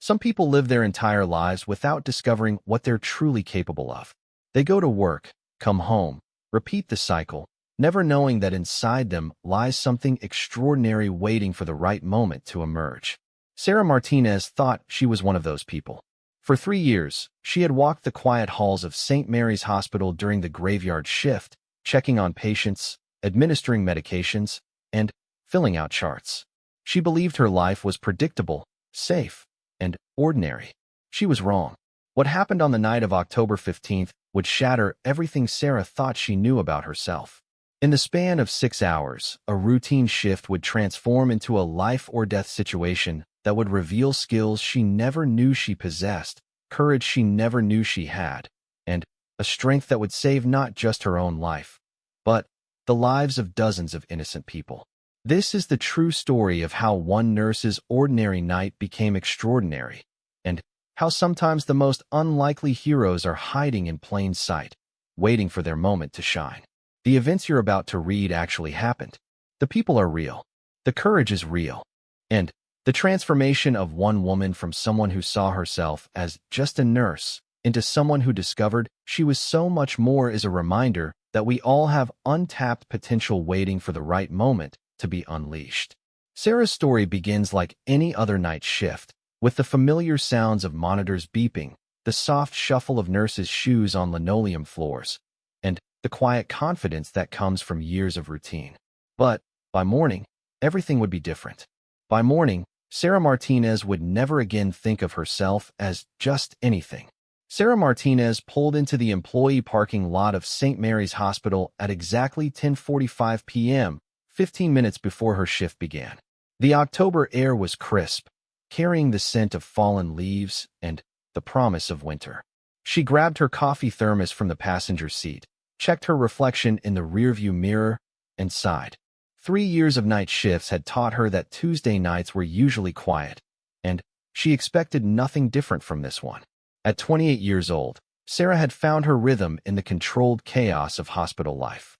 Some people live their entire lives without discovering what they're truly capable of. They go to work, come home, repeat the cycle, never knowing that inside them lies something extraordinary waiting for the right moment to emerge. Sarah Martinez thought she was one of those people. For 3 years, she had walked the quiet halls of St. Mary's Hospital during the graveyard shift, checking on patients, administering medications, and filling out charts. She believed her life was predictable, safe, and ordinary. She was wrong. What happened on the night of October 15th would shatter everything Sarah thought she knew about herself. In the span of 6 hours, a routine shift would transform into a life-or-death situation that would reveal skills she never knew she possessed, courage she never knew she had, and a strength that would save not just her own life, but the lives of dozens of innocent people. This is the true story of how one nurse's ordinary night became extraordinary, and how sometimes the most unlikely heroes are hiding in plain sight, waiting for their moment to shine. The events you're about to read actually happened. The people are real. The courage is real. And the transformation of one woman from someone who saw herself as just a nurse into someone who discovered she was so much more is a reminder that we all have untapped potential waiting for the right moment to be unleashed. Sarah's story begins like any other night shift, with the familiar sounds of monitors beeping, the soft shuffle of nurses' shoes on linoleum floors, and the quiet confidence that comes from years of routine. But by morning, everything would be different. By morning, Sarah Martinez would never again think of herself as just anything. Sarah Martinez pulled into the employee parking lot of St. Mary's Hospital at exactly 10:45 p.m., 15 minutes before her shift began. The October air was crisp, carrying the scent of fallen leaves and the promise of winter. She grabbed her coffee thermos from the passenger seat, checked her reflection in the rearview mirror, and sighed. 3 years of night shifts had taught her that Tuesday nights were usually quiet, and she expected nothing different from this one. At 28 years old, Sarah had found her rhythm in the controlled chaos of hospital life.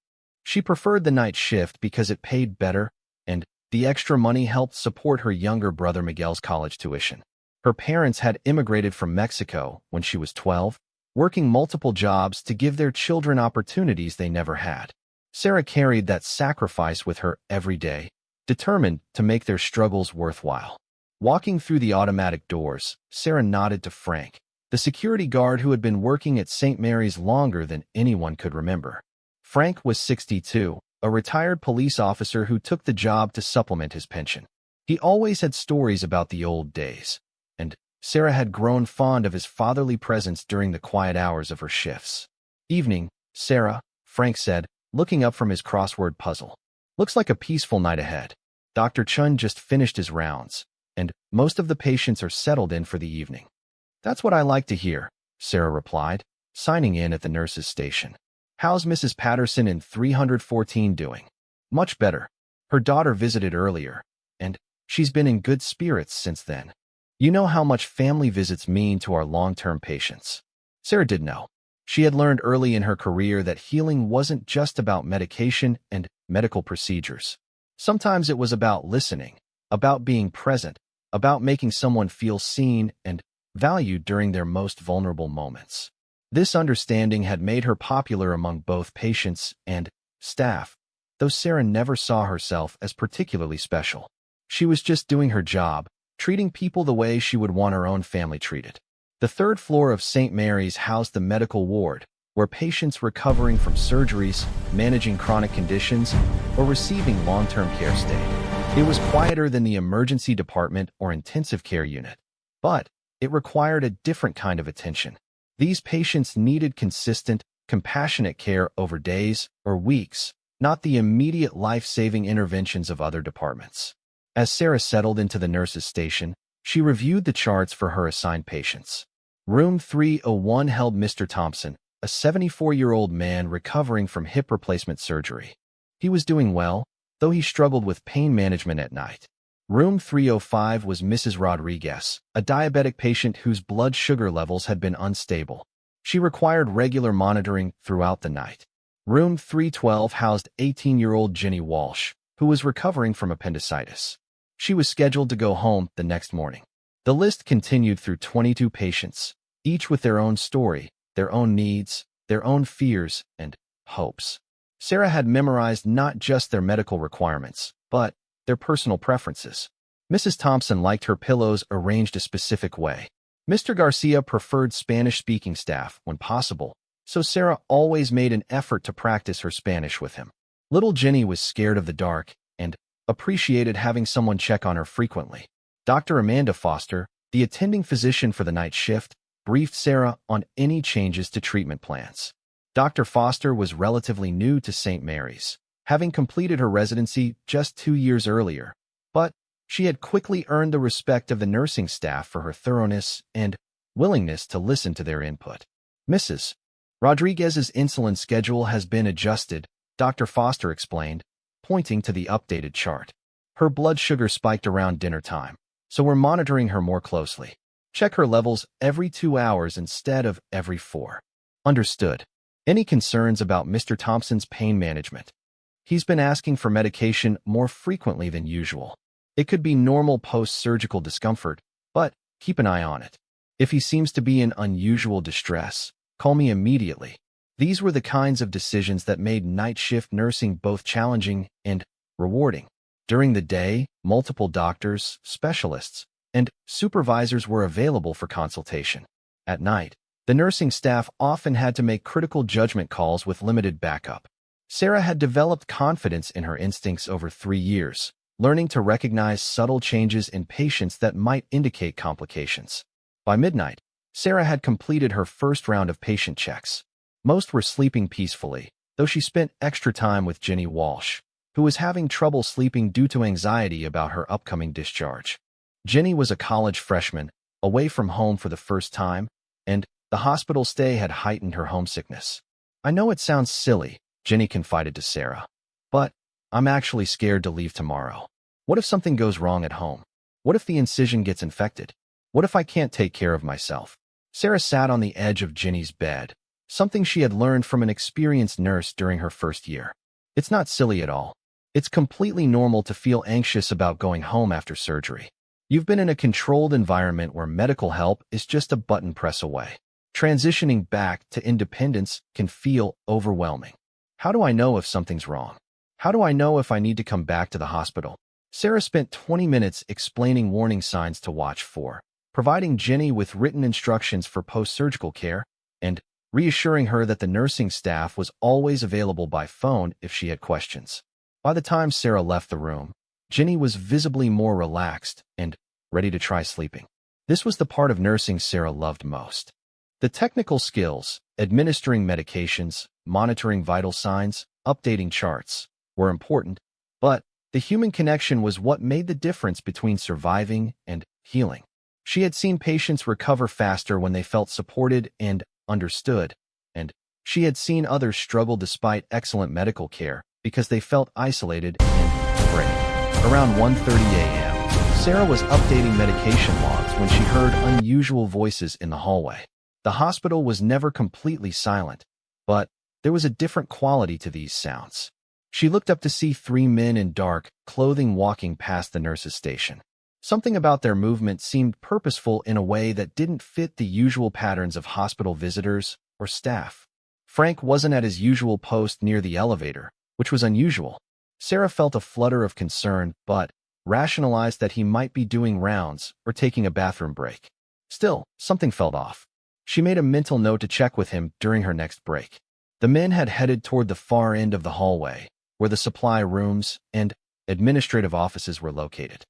She preferred the night shift because it paid better, and the extra money helped support her younger brother Miguel's college tuition. Her parents had immigrated from Mexico when she was 12, working multiple jobs to give their children opportunities they never had. Sarah carried that sacrifice with her every day, determined to make their struggles worthwhile. Walking through the automatic doors, Sarah nodded to Frank, the security guard who had been working at St. Mary's longer than anyone could remember. Frank was 62, a retired police officer who took the job to supplement his pension. He always had stories about the old days, and Sarah had grown fond of his fatherly presence during the quiet hours of her shifts. "Evening, Sarah," Frank said, looking up from his crossword puzzle. "Looks like a peaceful night ahead. Dr. Chun just finished his rounds, and most of the patients are settled in for the evening." "That's what I like to hear," Sarah replied, signing in at the nurse's station. "How's Mrs. Patterson in 314 doing?" "Much better. Her daughter visited earlier, and she's been in good spirits since then. You know how much family visits mean to our long-term patients." Sarah did know. She had learned early in her career that healing wasn't just about medication and medical procedures. Sometimes it was about listening, about being present, about making someone feel seen and valued during their most vulnerable moments. This understanding had made her popular among both patients and staff, though Sarah never saw herself as particularly special. She was just doing her job, treating people the way she would want her own family treated. The third floor of St. Mary's housed the medical ward, where patients recovering from surgeries, managing chronic conditions, or receiving long-term care stayed. It was quieter than the emergency department or intensive care unit, but it required a different kind of attention. These patients needed consistent, compassionate care over days or weeks, not the immediate life-saving interventions of other departments. As Sarah settled into the nurse's station, she reviewed the charts for her assigned patients. Room 301 held Mr. Thompson, a 74-year-old man recovering from hip replacement surgery. He was doing well, though he struggled with pain management at night. Room 305 was Mrs. Rodriguez, a diabetic patient whose blood sugar levels had been unstable. She required regular monitoring throughout the night. Room 312 housed 18-year-old Jenny Walsh, who was recovering from appendicitis. She was scheduled to go home the next morning. The list continued through 22 patients, each with their own story, their own needs, their own fears, and hopes. Sarah had memorized not just their medical requirements, but their personal preferences. Mrs. Thompson liked her pillows arranged a specific way. Mr. Garcia preferred Spanish-speaking staff when possible, so Sarah always made an effort to practice her Spanish with him. Little Jenny was scared of the dark and appreciated having someone check on her frequently. Dr. Amanda Foster, the attending physician for the night shift, briefed Sarah on any changes to treatment plans. Dr. Foster was relatively new to St. Mary's, having completed her residency just 2 years earlier, but she had quickly earned the respect of the nursing staff for her thoroughness and willingness to listen to their input. Mrs. Rodriguez's insulin schedule has been adjusted, Dr. Foster explained, pointing to the updated chart. Her blood sugar spiked around dinner time, so we're monitoring her more closely. Check her levels every 2 hours instead of every 4. Understood. Any concerns about Mr. Thompson's pain management? He's been asking for medication more frequently than usual. It could be normal post-surgical discomfort, but keep an eye on it. If he seems to be in unusual distress, call me immediately. These were the kinds of decisions that made night shift nursing both challenging and rewarding. During the day, multiple doctors, specialists, and supervisors were available for consultation. At night, the nursing staff often had to make critical judgment calls with limited backup. Sarah had developed confidence in her instincts over 3 years, learning to recognize subtle changes in patients that might indicate complications. By midnight, Sarah had completed her first round of patient checks. Most were sleeping peacefully, though she spent extra time with Jenny Walsh, who was having trouble sleeping due to anxiety about her upcoming discharge. Jenny was a college freshman, away from home for the first time, and the hospital stay had heightened her homesickness. I know it sounds silly, Jenny confided to Sarah, but I'm actually scared to leave tomorrow. What if something goes wrong at home? What if the incision gets infected? What if I can't take care of myself? Sarah sat on the edge of Jenny's bed, something she had learned from an experienced nurse during her first year. It's not silly at all. It's completely normal to feel anxious about going home after surgery. You've been in a controlled environment where medical help is just a button press away. Transitioning back to independence can feel overwhelming. How do I know if something's wrong? How do I know if I need to come back to the hospital? Sarah spent 20 minutes explaining warning signs to watch for, providing Jenny with written instructions for post-surgical care, and reassuring her that the nursing staff was always available by phone if she had questions. By the time Sarah left the room, Jenny was visibly more relaxed and ready to try sleeping. This was the part of nursing Sarah loved most. The technical skills, administering medications, monitoring vital signs, updating charts, were important, but the human connection was what made the difference between surviving and healing. She had seen patients recover faster when they felt supported and understood, and she had seen others struggle despite excellent medical care because they felt isolated and afraid. Around 1:30 a.m., Sarah was updating medication logs when she heard unusual voices in the hallway. The hospital was never completely silent, but there was a different quality to these sounds. She looked up to see 3 men in dark clothing walking past the nurse's station. Something about their movement seemed purposeful in a way that didn't fit the usual patterns of hospital visitors or staff. Frank wasn't at his usual post near the elevator, which was unusual. Sarah felt a flutter of concern, but rationalized that he might be doing rounds or taking a bathroom break. Still, something felt off. She made a mental note to check with him during her next break. The men had headed toward the far end of the hallway, where the supply rooms and administrative offices were located.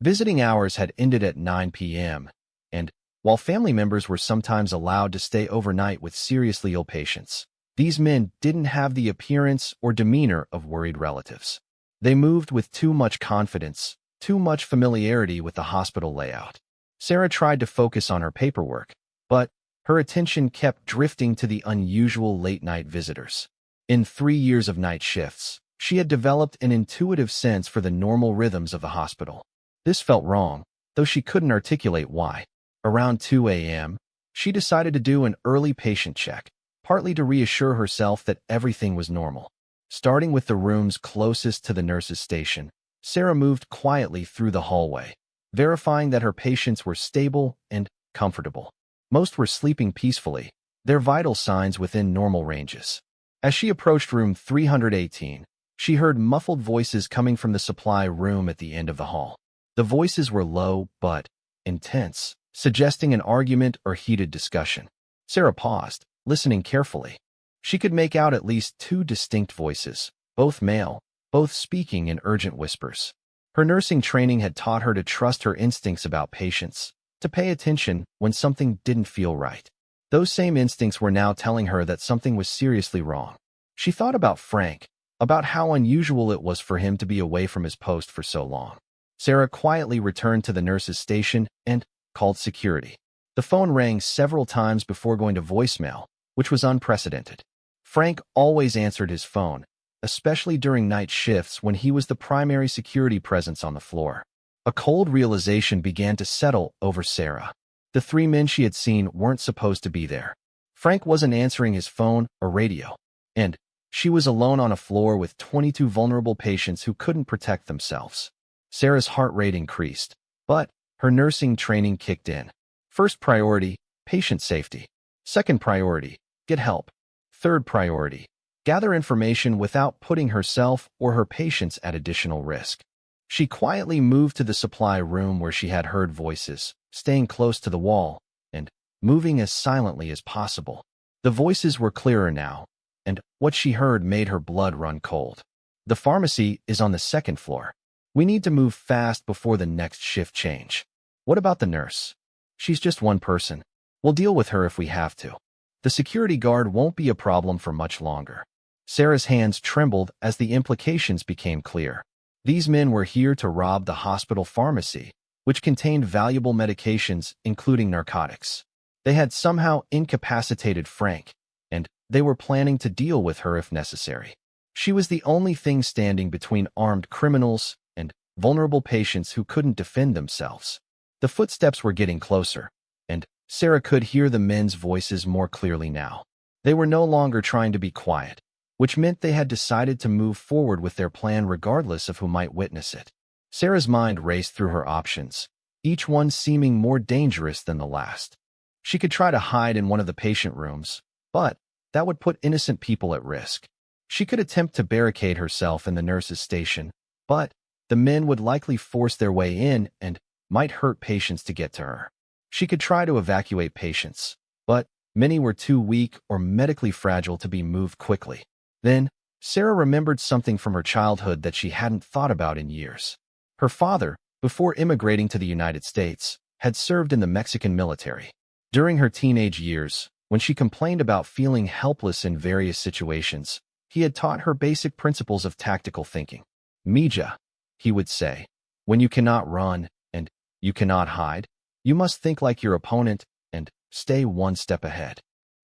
Visiting hours had ended at 9 p.m., and while family members were sometimes allowed to stay overnight with seriously ill patients, these men didn't have the appearance or demeanor of worried relatives. They moved with too much confidence, too much familiarity with the hospital layout. Sarah tried to focus on her paperwork, but her attention kept drifting to the unusual late-night visitors. In 3 years of night shifts, she had developed an intuitive sense for the normal rhythms of the hospital. This felt wrong, though she couldn't articulate why. Around 2 a.m., she decided to do an early patient check, partly to reassure herself that everything was normal. Starting with the rooms closest to the nurse's station, Sarah moved quietly through the hallway, verifying that her patients were stable and comfortable. Most were sleeping peacefully, their vital signs within normal ranges. As she approached room 318, she heard muffled voices coming from the supply room at the end of the hall. The voices were low but intense, suggesting an argument or heated discussion. Sarah paused, listening carefully. She could make out at least two distinct voices, both male, both speaking in urgent whispers. Her nursing training had taught her to trust her instincts about patients, to pay attention when something didn't feel right. Those same instincts were now telling her that something was seriously wrong. She thought about Frank, about how unusual it was for him to be away from his post for so long. Sarah quietly returned to the nurse's station and called security. The phone rang several times before going to voicemail, which was unprecedented. Frank always answered his phone, especially during night shifts when he was the primary security presence on the floor. A cold realization began to settle over Sarah. The three men she had seen weren't supposed to be there. Frank wasn't answering his phone or radio, and she was alone on a floor with 22 vulnerable patients who couldn't protect themselves. Sarah's heart rate increased, but her nursing training kicked in. First priority, patient safety. Second priority, get help. Third priority, gather information without putting herself or her patients at additional risk. She quietly moved to the supply room where she had heard voices, staying close to the wall and moving as silently as possible. The voices were clearer now, and what she heard made her blood run cold. The pharmacy is on the second floor. We need to move fast before the next shift change. What about the nurse? She's just one person. We'll deal with her if we have to. The security guard won't be a problem for much longer. Sarah's hands trembled as the implications became clear. These men were here to rob the hospital pharmacy, which contained valuable medications, including narcotics. They had somehow incapacitated Frank, and they were planning to deal with her if necessary. She was the only thing standing between armed criminals and vulnerable patients who couldn't defend themselves. The footsteps were getting closer, and Sarah could hear the men's voices more clearly now. They were no longer trying to be quiet, which meant they had decided to move forward with their plan regardless of who might witness it. Sarah's mind raced through her options, each one seeming more dangerous than the last. She could try to hide in one of the patient rooms, but that would put innocent people at risk. She could attempt to barricade herself in the nurse's station, but the men would likely force their way in and might hurt patients to get to her. She could try to evacuate patients, but many were too weak or medically fragile to be moved quickly. Then, Sarah remembered something from her childhood that she hadn't thought about in years. Her father, before immigrating to the United States, had served in the Mexican military. During her teenage years, when she complained about feeling helpless in various situations, he had taught her basic principles of tactical thinking. Mija, he would say, when you cannot run and you cannot hide, you must think like your opponent and stay one step ahead.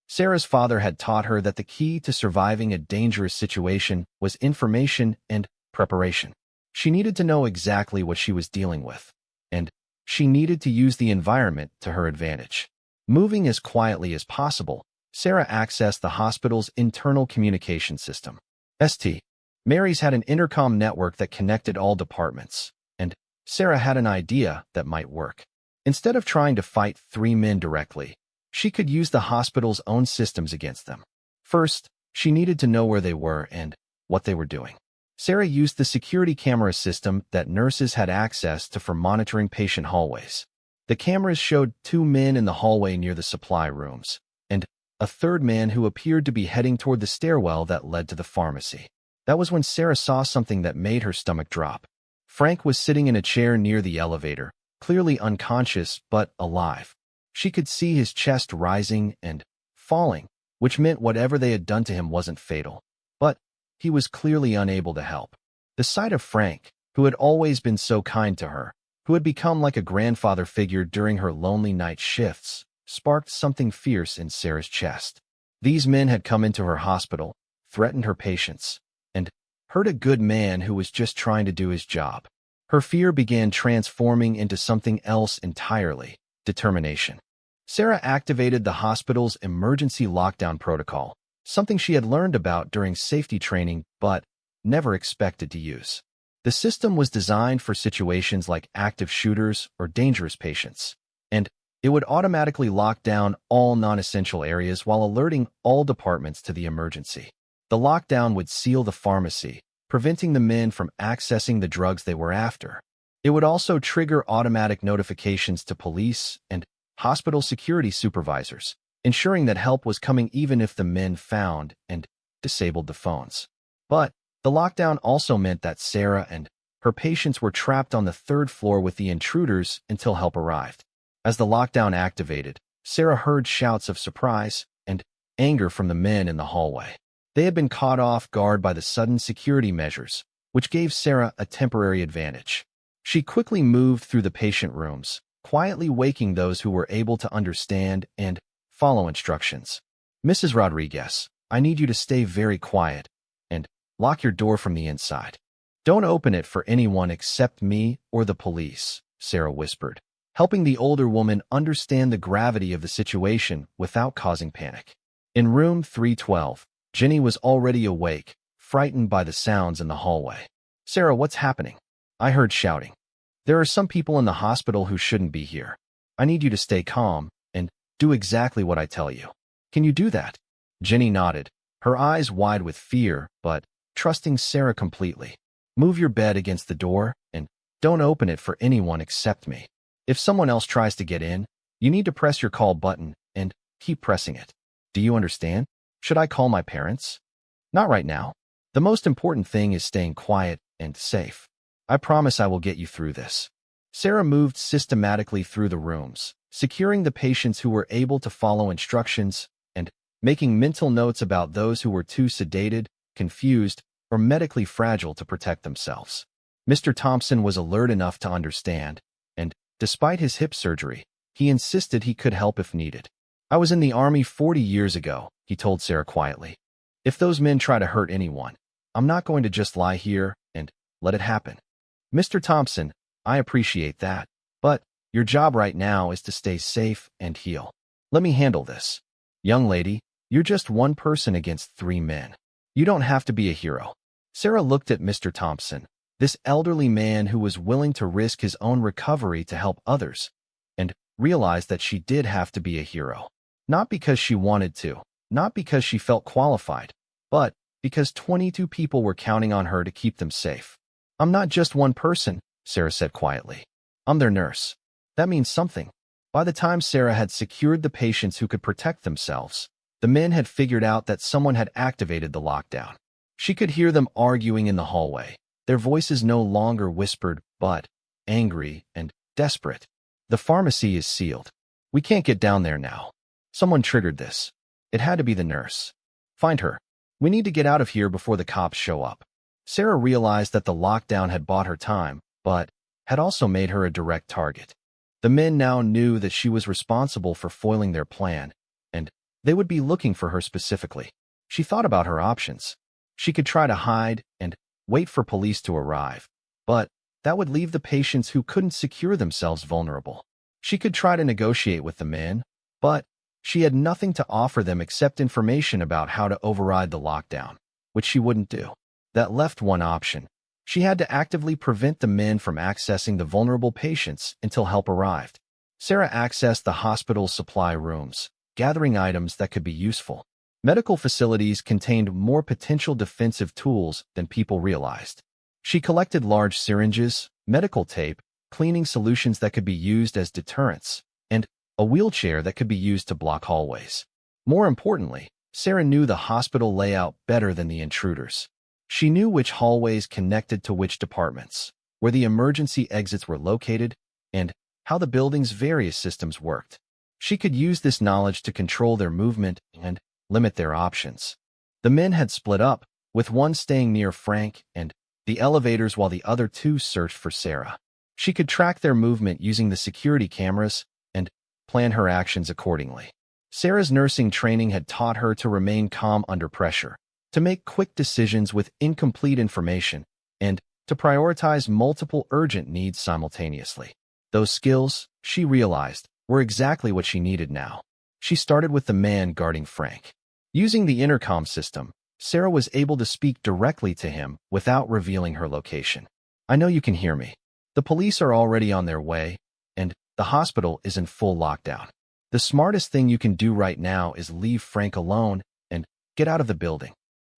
Sarah's father had taught her that the key to surviving a dangerous situation was information and preparation. She needed to know exactly what she was dealing with, and she needed to use the environment to her advantage. Moving as quietly as possible, Sarah accessed the hospital's internal communication system. St. Mary's had an intercom network that connected all departments, and Sarah had an idea that might work. Instead of trying to fight three men directly, she could use the hospital's own systems against them. First, she needed to know where they were and what they were doing. Sarah used the security camera system that nurses had access to for monitoring patient hallways. The cameras showed two men in the hallway near the supply rooms, and a third man who appeared to be heading toward the stairwell that led to the pharmacy. That was when Sarah saw something that made her stomach drop. Frank was sitting in a chair near the elevator, clearly unconscious but alive. She could see his chest rising and falling, which meant whatever they had done to him wasn't fatal. But he was clearly unable to help. The sight of Frank, who had always been so kind to her, who had become like a grandfather figure during her lonely night shifts, sparked something fierce in Sarah's chest. These men had come into her hospital, threatened her patients, and hurt a good man who was just trying to do his job. Her fear began transforming into something else entirely: determination. Sarah activated the hospital's emergency lockdown protocol, something she had learned about during safety training but never expected to use. The The system was designed for situations like active shooters or dangerous patients, and it would automatically lock down all non-essential areas while alerting all departments to the emergency. The lockdown would seal the pharmacy, preventing the men from accessing the drugs they were after. It would also trigger automatic notifications to police and hospital security supervisors, ensuring that help was coming even if the men found and disabled the phones. But the lockdown also meant that Sarah and her patients were trapped on the third floor with the intruders until help arrived. As the lockdown activated, Sarah heard shouts of surprise and anger from the men in the hallway. They had been caught off guard by the sudden security measures, which gave Sarah a temporary advantage. She quickly moved through the patient rooms, quietly waking those who were able to understand and follow instructions. "Mrs. Rodriguez, I need you to stay very quiet and lock your door from the inside. Don't open it for anyone except me or the police," Sarah whispered, helping the older woman understand the gravity of the situation without causing panic. In room 312, Jenny was already awake, frightened by the sounds in the hallway. "Sarah, what's happening?" "I heard shouting. There are some people in the hospital who shouldn't be here. I need you to stay calm and do exactly what I tell you. Can you do that?" Jenny nodded, her eyes wide with fear, but trusting Sarah completely. "Move your bed against the door and don't open it for anyone except me. If someone else tries to get in, you need to press your call button and keep pressing it. Do you understand? Should I call my parents?" "Not right now. The most important thing is staying quiet and safe. I promise I will get you through this." Sarah moved systematically through the rooms, securing the patients who were able to follow instructions and making mental notes about those who were too sedated, confused, or medically fragile to protect themselves. Mr. Thompson was alert enough to understand, and despite his hip surgery, he insisted he could help if needed. "I was in the Army 40 years ago," he told Sarah quietly. "If those men try to hurt anyone, I'm not going to just lie here and let it happen." "Mr. Thompson, I appreciate that, but your job right now is to stay safe and heal. Let me handle this. Young lady, you're just one person against 3 men. You don't have to be a hero." Sarah looked at Mr. Thompson, this elderly man who was willing to risk his own recovery to help others, and realized that she did have to be a hero. Not because she wanted to, not because she felt qualified, but because 22 people were counting on her to keep them safe. "I'm not just one person," Sarah said quietly. "I'm their nurse." That means something. By the time Sarah had secured the patients who could protect themselves, the men had figured out that someone had activated the lockdown. She could hear them arguing in the hallway, their voices no longer whispered, but angry and desperate. "The pharmacy is sealed. We can't get down there now. Someone triggered this. It had to be the nurse. Find her. We need to get out of here before the cops show up." Sarah realized that the lockdown had bought her time, but had also made her a direct target. The men now knew that she was responsible for foiling their plan, and they would be looking for her specifically. She thought about her options. She could try to hide and wait for police to arrive, but that would leave the patients who couldn't secure themselves vulnerable. She could try to negotiate with the men, but she had nothing to offer them except information about how to override the lockdown, which she wouldn't do. That left one option. She had to actively prevent the men from accessing the vulnerable patients until help arrived. Sarah accessed the hospital's supply rooms, gathering items that could be useful. Medical facilities contained more potential defensive tools than people realized. She collected large syringes, medical tape, cleaning solutions that could be used as deterrents, and a wheelchair that could be used to block hallways. More importantly, Sarah knew the hospital layout better than the intruders. She knew which hallways connected to which departments, where the emergency exits were located, and how the building's various systems worked. She could use this knowledge to control their movement and limit their options. The men had split up, with one staying near Frank and the elevators while the other 2 searched for Sarah. She could track their movement using the security cameras and plan her actions accordingly. Sarah's nursing training had taught her to remain calm under pressure, to make quick decisions with incomplete information, and to prioritize multiple urgent needs simultaneously. Those skills, she realized, were exactly what she needed now. She started with the man guarding Frank. Using the intercom system, Sarah was able to speak directly to him without revealing her location. I know you can hear me. The police are already on their way, and the hospital is in full lockdown. The smartest thing you can do right now is leave Frank alone and get out of the building."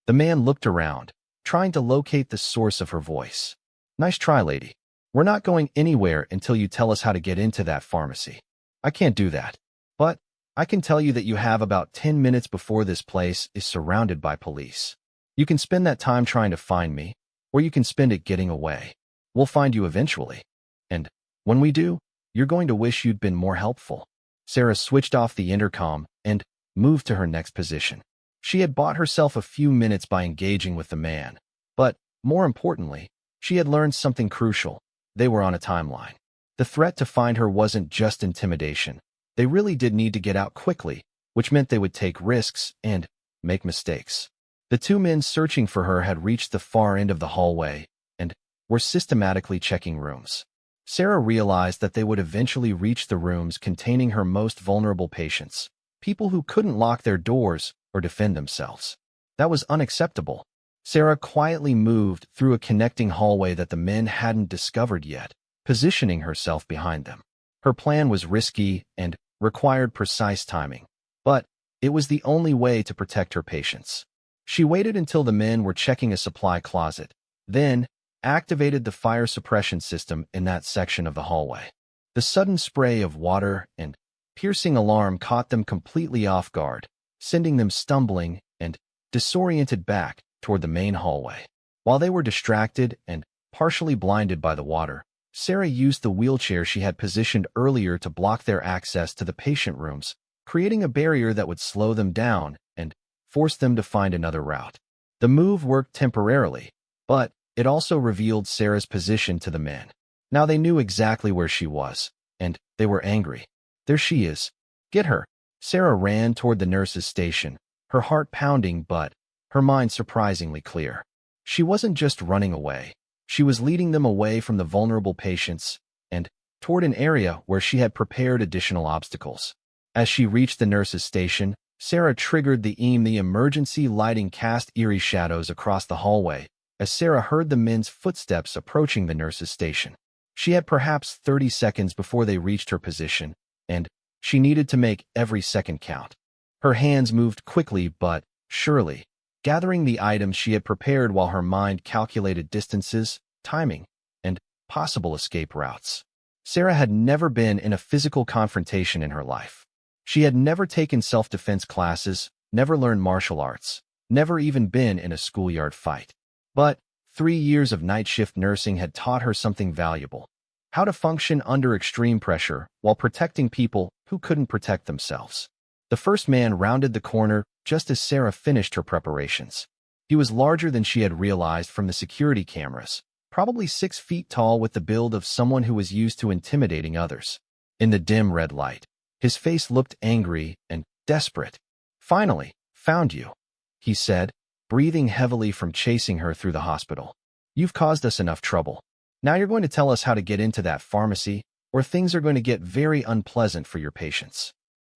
The man looked around, trying to locate the source of her voice. "Nice try, lady. We're not going anywhere until you tell us how to get into that pharmacy." "I can't do that. But I can tell you that you have about 10 minutes before this place is surrounded by police. You can spend that time trying to find me, or you can spend it getting away. We'll find you eventually. And when we do, you're going to wish you'd been more helpful." Sarah switched off the intercom and moved to her next position. She had bought herself a few minutes by engaging with the man, but more importantly, she had learned something crucial. They were on a timeline. The threat to find her wasn't just intimidation. They really did need to get out quickly, which meant they would take risks and make mistakes. The two men searching for her had reached the far end of the hallway and were systematically checking rooms. Sarah realized that they would eventually reach the rooms containing her most vulnerable patients, people who couldn't lock their doors or defend themselves. That was unacceptable. Sarah quietly moved through a connecting hallway that the men hadn't discovered yet, positioning herself behind them. Her plan was risky and required precise timing, but it was the only way to protect her patients. She waited until the men were checking a supply closet, then activated the fire suppression system in that section of the hallway. The sudden spray of water and piercing alarm caught them completely off guard, sending them stumbling and disoriented back toward the main hallway. While they were distracted and partially blinded by the water, Sarah used the wheelchair she had positioned earlier to block their access to the patient rooms, creating a barrier that would slow them down and force them to find another route. The move worked temporarily, but it also revealed Sarah's position to the men. Now they knew exactly where she was, and they were angry. "There she is. Get her." Sarah ran toward the nurse's station, her heart pounding but her mind surprisingly clear. She wasn't just running away. She was leading them away from the vulnerable patients and toward an area where she had prepared additional obstacles. As she reached the nurse's station, Sarah triggered the emergency lighting cast eerie shadows across the hallway as Sarah heard the men's footsteps approaching the nurse's station. She had perhaps 30 seconds before they reached her position, and she needed to make every second count. Her hands moved quickly but surely, gathering the items she had prepared while her mind calculated distances, timing, and possible escape routes. Sarah had never been in a physical confrontation in her life. She had never taken self-defense classes, never learned martial arts, never even been in a schoolyard fight. But 3 years of night shift nursing had taught her something valuable: how to function under extreme pressure while protecting people who couldn't protect themselves. The first man rounded the corner just as Sarah finished her preparations. He was larger than she had realized from the security cameras, probably 6 feet tall with the build of someone who was used to intimidating others. In the dim red light, his face looked angry and desperate. "Finally, found you," he said, breathing heavily from chasing her through the hospital. "You've caused us enough trouble. Now you're going to tell us how to get into that pharmacy, or things are going to get very unpleasant for your patients."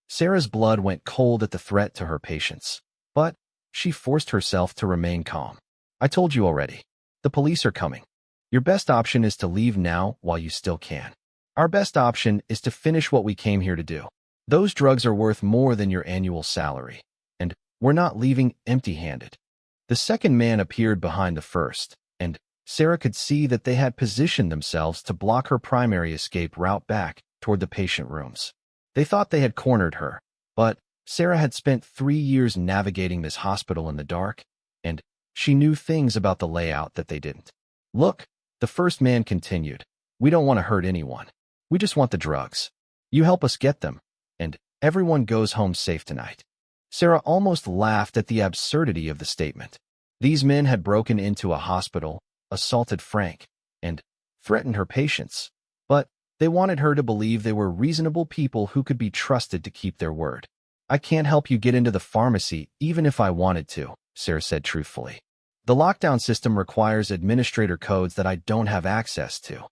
Sarah's blood went cold at the threat to her patients, but she forced herself to remain calm. "I told you already. The police are coming. Your best option is to leave now while you still can. Our best option is to finish what we came here to do. Those drugs are worth more than your annual salary, and we're not leaving empty-handed." The second man appeared behind the first, and Sarah could see that they had positioned themselves to block her primary escape route back toward the patient rooms. They thought they had cornered her, but Sarah had spent 3 years navigating this hospital in the dark, and she knew things about the layout that they didn't. "Look," the first man continued, "we don't want to hurt anyone. We just want the drugs. You help us get them, and everyone goes home safe tonight." Sarah almost laughed at the absurdity of the statement. These men had broken into a hospital, assaulted Frank, and threatened her patients, but they wanted her to believe they were reasonable people who could be trusted to keep their word. "I can't help you get into the pharmacy even if I wanted to," Sarah said truthfully. "The lockdown system requires administrator codes that I don't have access to."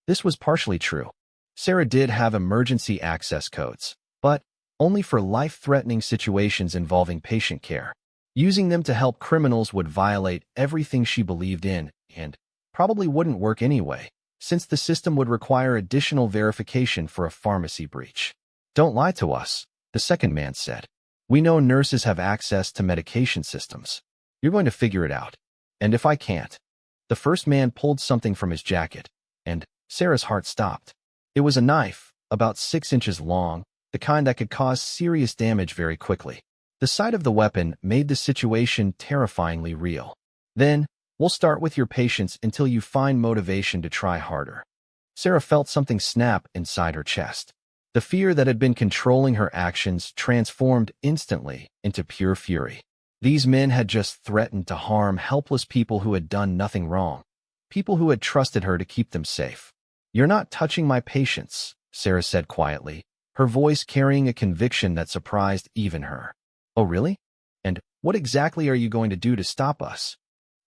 This was partially true. Sarah did have emergency access codes, but only for life-threatening situations involving patient care. Using them to help criminals would violate everything she believed in, and probably wouldn't work anyway, since the system would require additional verification for a pharmacy breach. Don't lie to us, the second man said. We know nurses have access to medication systems. You're going to figure it out. And if I can't? The first man pulled something from his jacket, and Sarah's heart stopped. It was a knife, about 6 inches long, the kind that could cause serious damage very quickly. The sight of the weapon made the situation terrifyingly real. Then, we'll start with your patients until you find motivation to try harder. Sarah felt something snap inside her chest. The fear that had been controlling her actions transformed instantly into pure fury. These men had just threatened to harm helpless people who had done nothing wrong, people who had trusted her to keep them safe. You're not touching my patients, Sarah said quietly, her voice carrying a conviction that surprised even her. Oh, really? And what exactly are you going to do to stop us?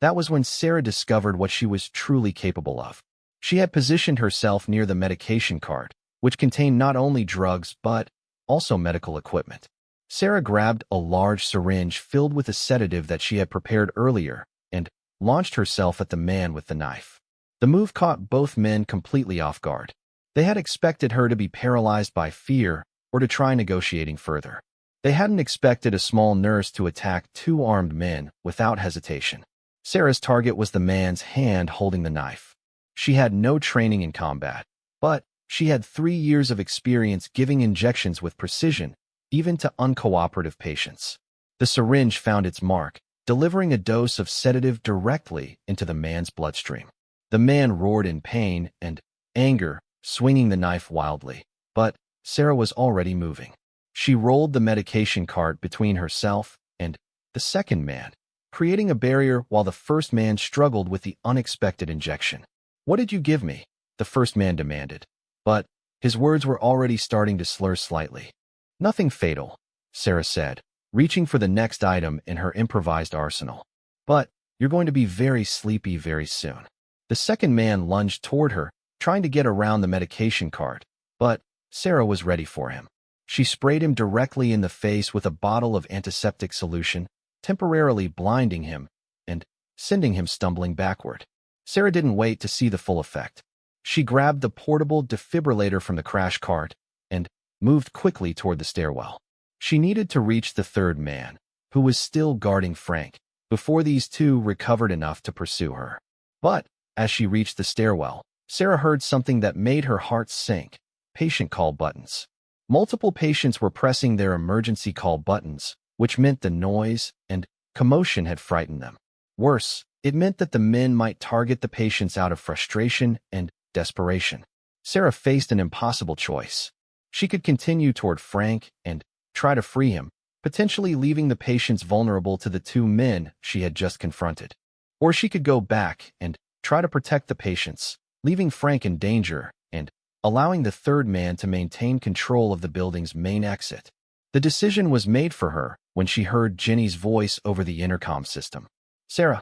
That was when Sarah discovered what she was truly capable of. She had positioned herself near the medication cart, which contained not only drugs but also medical equipment. Sarah grabbed a large syringe filled with a sedative that she had prepared earlier and launched herself at the man with the knife. The move caught both men completely off guard. They had expected her to be paralyzed by fear or to try negotiating further. They hadn't expected a small nurse to attack 2 armed men without hesitation. Sarah's target was the man's hand holding the knife. She had no training in combat, but she had 3 years of experience giving injections with precision, even to uncooperative patients. The syringe found its mark, delivering a dose of sedative directly into the man's bloodstream. The man roared in pain and anger, swinging the knife wildly, but Sarah was already moving. She rolled the medication cart between herself and the second man, creating a barrier while the first man struggled with the unexpected injection. What did you give me? The first man demanded. But his words were already starting to slur slightly. Nothing fatal, Sarah said, reaching for the next item in her improvised arsenal. But you're going to be very sleepy very soon. The second man lunged toward her, trying to get around the medication cart, but Sarah was ready for him. She sprayed him directly in the face with a bottle of antiseptic solution, temporarily blinding him and sending him stumbling backward. Sarah didn't wait to see the full effect. She grabbed the portable defibrillator from the crash cart and moved quickly toward the stairwell. She needed to reach the third man, who was still guarding Frank, before these two recovered enough to pursue her. But as she reached the stairwell, Sarah heard something that made her heart sink: patient call buttons. Multiple patients were pressing their emergency call buttons, which meant the noise and commotion had frightened them. Worse, it meant that the men might target the patients out of frustration and desperation. Sarah faced an impossible choice. She could continue toward Frank and try to free him, potentially leaving the patients vulnerable to the 2 men she had just confronted. Or she could go back and try to protect the patients, leaving Frank in danger and allowing the third man to maintain control of the building's main exit. The decision was made for her when she heard Jenny's voice over the intercom system. Sarah,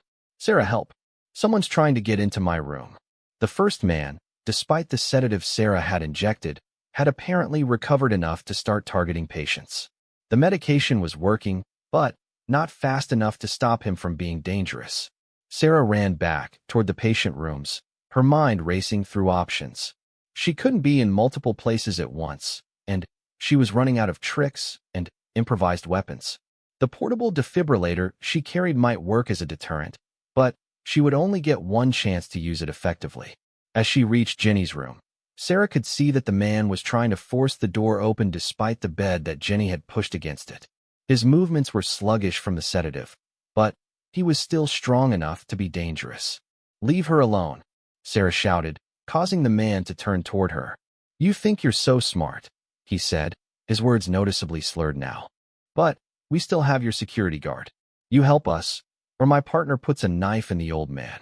help. Someone's trying to get into my room. The first man, despite the sedative Sarah had injected, had apparently recovered enough to start targeting patients. The medication was working, but not fast enough to stop him from being dangerous. Sarah ran back toward the patient rooms, her mind racing through options. She couldn't be in multiple places at once, and she was running out of tricks and improvised weapons. The portable defibrillator she carried might work as a deterrent, but she would only get one chance to use it effectively. As she reached Jenny's room, Sarah could see that the man was trying to force the door open despite the bed that Jenny had pushed against it. His movements were sluggish from the sedative, but he was still strong enough to be dangerous. Leave her alone, Sarah shouted, causing the man to turn toward her. You think you're so smart, he said, his words noticeably slurred now. But we still have your security guard. You help us, or my partner puts a knife in the old man.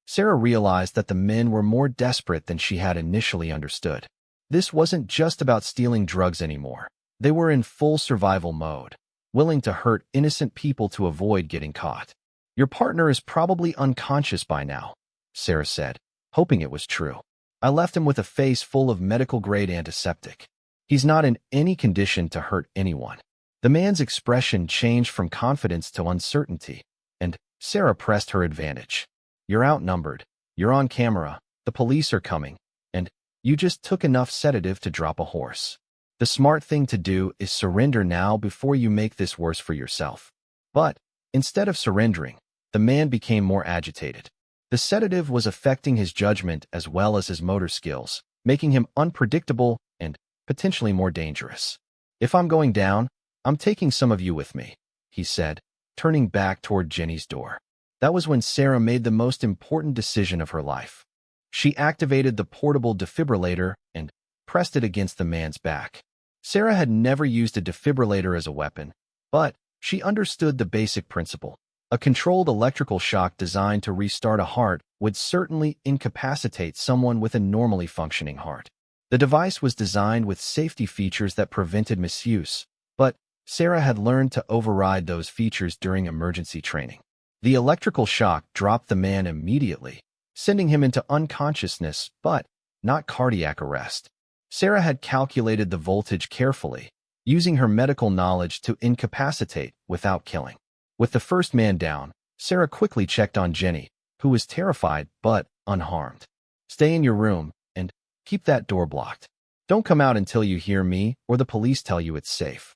Sarah realized that the men were more desperate than she had initially understood. This wasn't just about stealing drugs anymore. They were in full survival mode, willing to hurt innocent people to avoid getting caught. Your partner is probably unconscious by now, Sarah said, hoping it was true. I left him with a face full of medical-grade antiseptic. He's not in any condition to hurt anyone. The man's expression changed from confidence to uncertainty, and Sarah pressed her advantage. You're outnumbered. You're on camera, the police are coming, and you just took enough sedative to drop a horse. The smart thing to do is surrender now before you make this worse for yourself. But instead of surrendering, the man became more agitated. The sedative was affecting his judgment as well as his motor skills, making him unpredictable and potentially more dangerous. If I'm going down, I'm taking some of you with me, he said, turning back toward Jenny's door. That was when Sarah made the most important decision of her life. She activated the portable defibrillator and pressed it against the man's back. Sarah had never used a defibrillator as a weapon, but she understood the basic principle. A controlled electrical shock designed to restart a heart would certainly incapacitate someone with a normally functioning heart. The device was designed with safety features that prevented misuse, but Sarah had learned to override those features during emergency training. The electrical shock dropped the man immediately, sending him into unconsciousness but not cardiac arrest. Sarah had calculated the voltage carefully, using her medical knowledge to incapacitate without killing. With the first man down, Sarah quickly checked on Jenny, who was terrified but unharmed. Stay in your room and keep that door blocked. Don't come out until you hear me or the police tell you it's safe.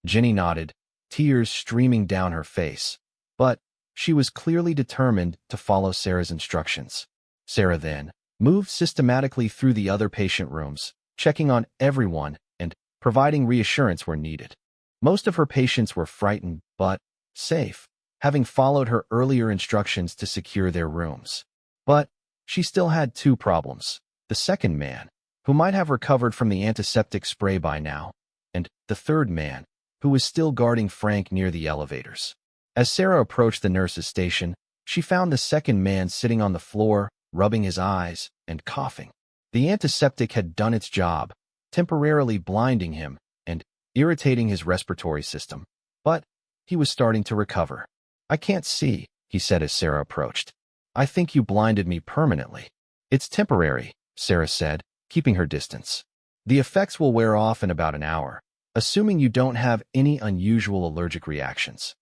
Jenny nodded, tears streaming down her face, but she was clearly determined to follow Sarah's instructions. Sarah then moved systematically through the other patient rooms, checking on everyone and providing reassurance where needed. Most of her patients were frightened but safe, having followed her earlier instructions to secure their rooms. But she still had two problems: the second man, who might have recovered from the antiseptic spray by now, and the third man, who was still guarding Frank near the elevators. As Sarah approached the nurse's station, she found the second man sitting on the floor, rubbing his eyes and coughing. The antiseptic had done its job, temporarily blinding him and irritating his respiratory system. But he was starting to recover. I can't see, he said as Sarah approached. I think you blinded me permanently. It's temporary, Sarah said, keeping her distance. The effects will wear off in about an hour, assuming you don't have any unusual allergic reactions.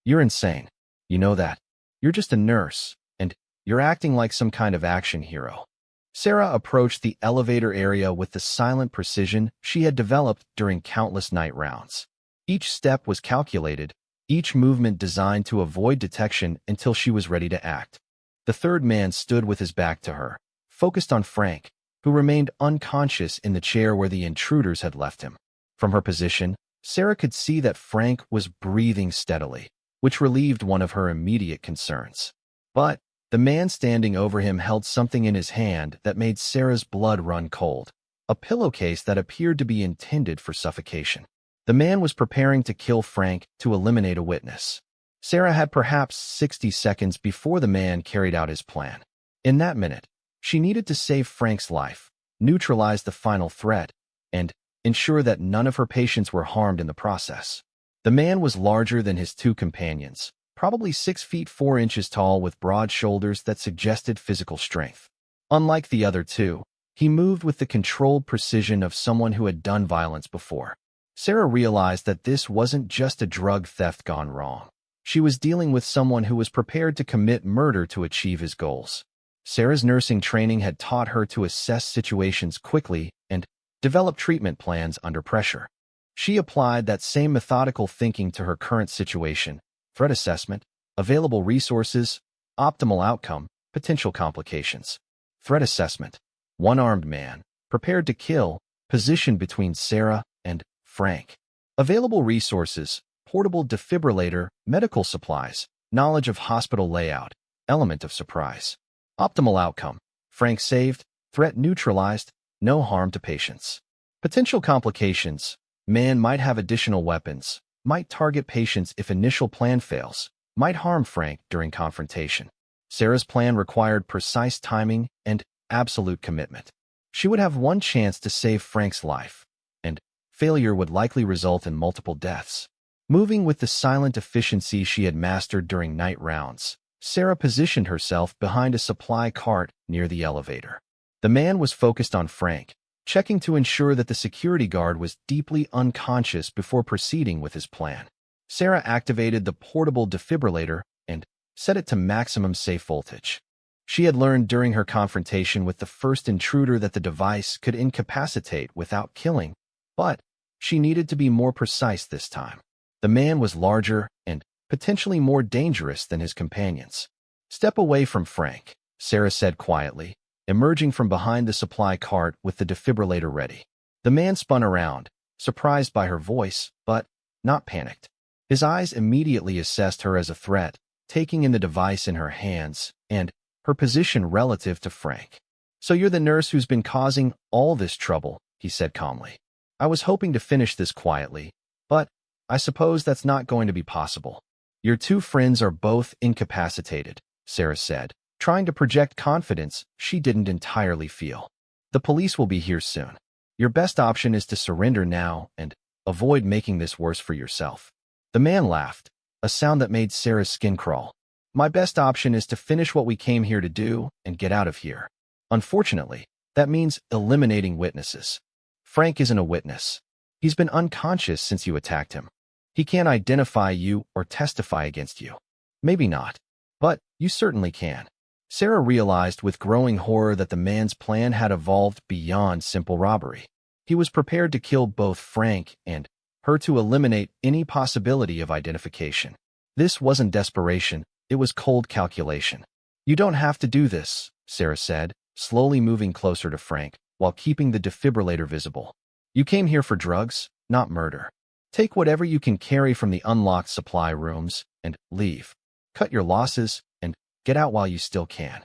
You're insane. You know that. You're just a nurse, and you're acting like some kind of action hero. Sarah approached the elevator area with the silent precision she had developed during countless night rounds. Each step was calculated, each movement designed to avoid detection until she was ready to act. The third man stood with his back to her, focused on Frank, who remained unconscious in the chair where the intruders had left him. From her position, Sarah could see that Frank was breathing steadily, which relieved one of her immediate concerns. But the man standing over him held something in his hand that made Sarah's blood run cold, a pillowcase that appeared to be intended for suffocation. The man was preparing to kill Frank to eliminate a witness. Sarah had perhaps 60 seconds before the man carried out his plan. In that minute, she needed to save Frank's life, neutralize the final threat, and ensure that none of her patients were harmed in the process. The man was larger than his two companions, probably 6 feet 4 inches tall with broad shoulders that suggested physical strength. Unlike the other two, he moved with the controlled precision of someone who had done violence before. Sarah realized that this wasn't just a drug theft gone wrong. She was dealing with someone who was prepared to commit murder to achieve his goals. Sarah's nursing training had taught her to assess situations quickly and develop treatment plans under pressure. She applied that same methodical thinking to her current situation: threat assessment, available resources, optimal outcome, potential complications. Threat assessment. One armed man, prepared to kill, positioned between Sarah and Frank. Available resources: portable defibrillator, medical supplies, knowledge of hospital layout, element of surprise. Optimal outcome: Frank saved, threat neutralized, no harm to patients. Potential complications: man might have additional weapons, might target patients if initial plan fails, might harm Frank during confrontation. Sarah's plan required precise timing and absolute commitment. She would have one chance to save Frank's life, and failure would likely result in multiple deaths. Moving with the silent efficiency she had mastered during night rounds, Sarah positioned herself behind a supply cart near the elevator. The man was focused on Frank, checking to ensure that the security guard was deeply unconscious before proceeding with his plan. Sarah activated the portable defibrillator and set it to maximum safe voltage. She had learned during her confrontation with the first intruder that the device could incapacitate without killing, but she needed to be more precise this time. The man was larger and potentially more dangerous than his companions. "Step away from Frank," Sarah said quietly, emerging from behind the supply cart with the defibrillator ready. The man spun around, surprised by her voice, but not panicked. His eyes immediately assessed her as a threat, taking in the device in her hands and her position relative to Frank. "So you're the nurse who's been causing all this trouble," he said calmly. "I was hoping to finish this quietly, but I suppose that's not going to be possible." "Your two friends are both incapacitated," Sarah said, trying to project confidence she didn't entirely feel. "The police will be here soon. Your best option is to surrender now and avoid making this worse for yourself." The man laughed, a sound that made Sarah's skin crawl. "My best option is to finish what we came here to do and get out of here. Unfortunately, that means eliminating witnesses. Frank isn't a witness. He's been unconscious since you attacked him. He can't identify you or testify against you. Maybe not, but you certainly can." Sarah realized with growing horror that the man's plan had evolved beyond simple robbery. He was prepared to kill both Frank and her to eliminate any possibility of identification. This wasn't desperation, it was cold calculation. "You don't have to do this," Sarah said, slowly moving closer to Frank, while keeping the defibrillator visible. "You came here for drugs, not murder. Take whatever you can carry from the unlocked supply rooms and leave. Cut your losses and get out while you still can."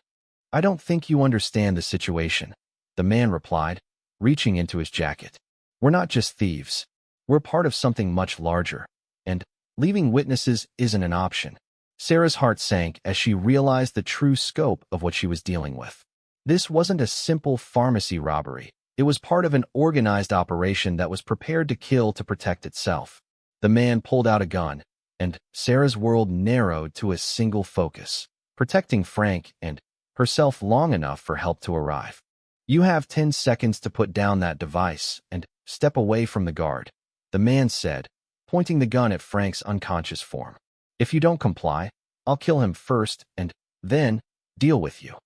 "I don't think you understand the situation," the man replied, reaching into his jacket. "We're not just thieves. We're part of something much larger, and leaving witnesses isn't an option." Sarah's heart sank as she realized the true scope of what she was dealing with. This wasn't a simple pharmacy robbery. It was part of an organized operation that was prepared to kill to protect itself. The man pulled out a gun, and Sarah's world narrowed to a single focus: protecting Frank and herself long enough for help to arrive. "You have 10 seconds to put down that device and step away from the guard," the man said, pointing the gun at Frank's unconscious form. "If you don't comply, I'll kill him first and then deal with you."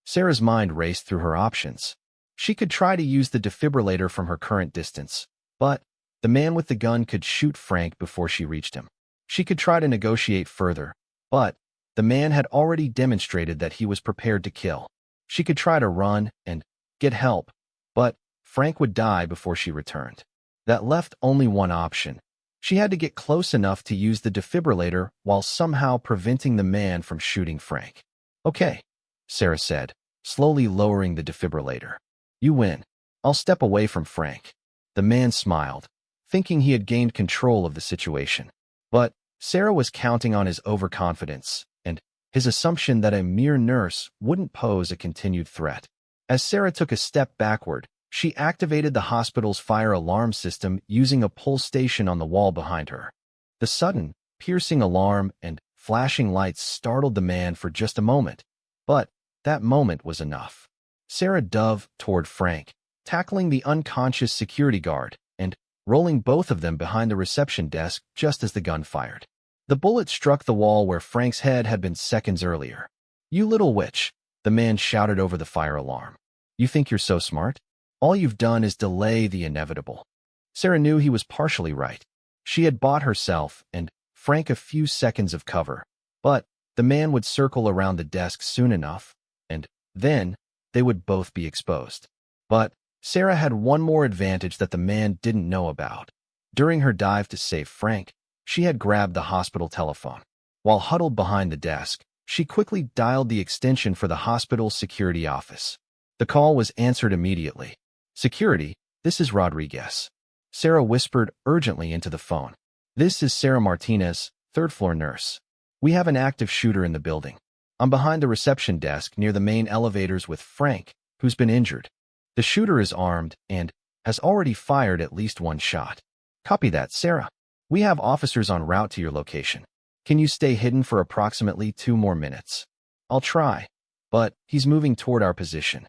Sarah's mind raced through her options. She could try to use the defibrillator from her current distance, but the man with the gun could shoot Frank before she reached him. She could try to negotiate further, but the man had already demonstrated that he was prepared to kill. She could try to run and get help, but Frank would die before she returned. That left only one option. She had to get close enough to use the defibrillator while somehow preventing the man from shooting Frank. "Okay," Sarah said, slowly lowering the defibrillator. "You win. I'll step away from Frank." The man smiled, thinking he had gained control of the situation. But Sarah was counting on his overconfidence and his assumption that a mere nurse wouldn't pose a continued threat. As Sarah took a step backward, she activated the hospital's fire alarm system using a pull station on the wall behind her. The sudden, piercing alarm and flashing lights startled the man for just a moment, but that moment was enough. Sarah dove toward Frank, tackling the unconscious security guard and rolling both of them behind the reception desk just as the gun fired. The bullet struck the wall where Frank's head had been seconds earlier. "You little witch," the man shouted over the fire alarm. "You think you're so smart? All you've done is delay the inevitable." Sarah knew he was partially right. She had bought herself and Frank a few seconds of cover, but the man would circle around the desk soon enough, and then they would both be exposed. But Sarah had one more advantage that the man didn't know about. During her dive to save Frank, she had grabbed the hospital telephone. While huddled behind the desk, she quickly dialed the extension for the hospital's security office. The call was answered immediately. "Security, this is Rodriguez." Sarah whispered urgently into the phone. "This is Sarah Martinez, third-floor nurse. We have an active shooter in the building. I'm behind the reception desk near the main elevators with Frank, who's been injured. The shooter is armed and has already fired at least one shot." "Copy that, Sarah. We have officers en route to your location. Can you stay hidden for approximately 2 more minutes?" "I'll try, but he's moving toward our position."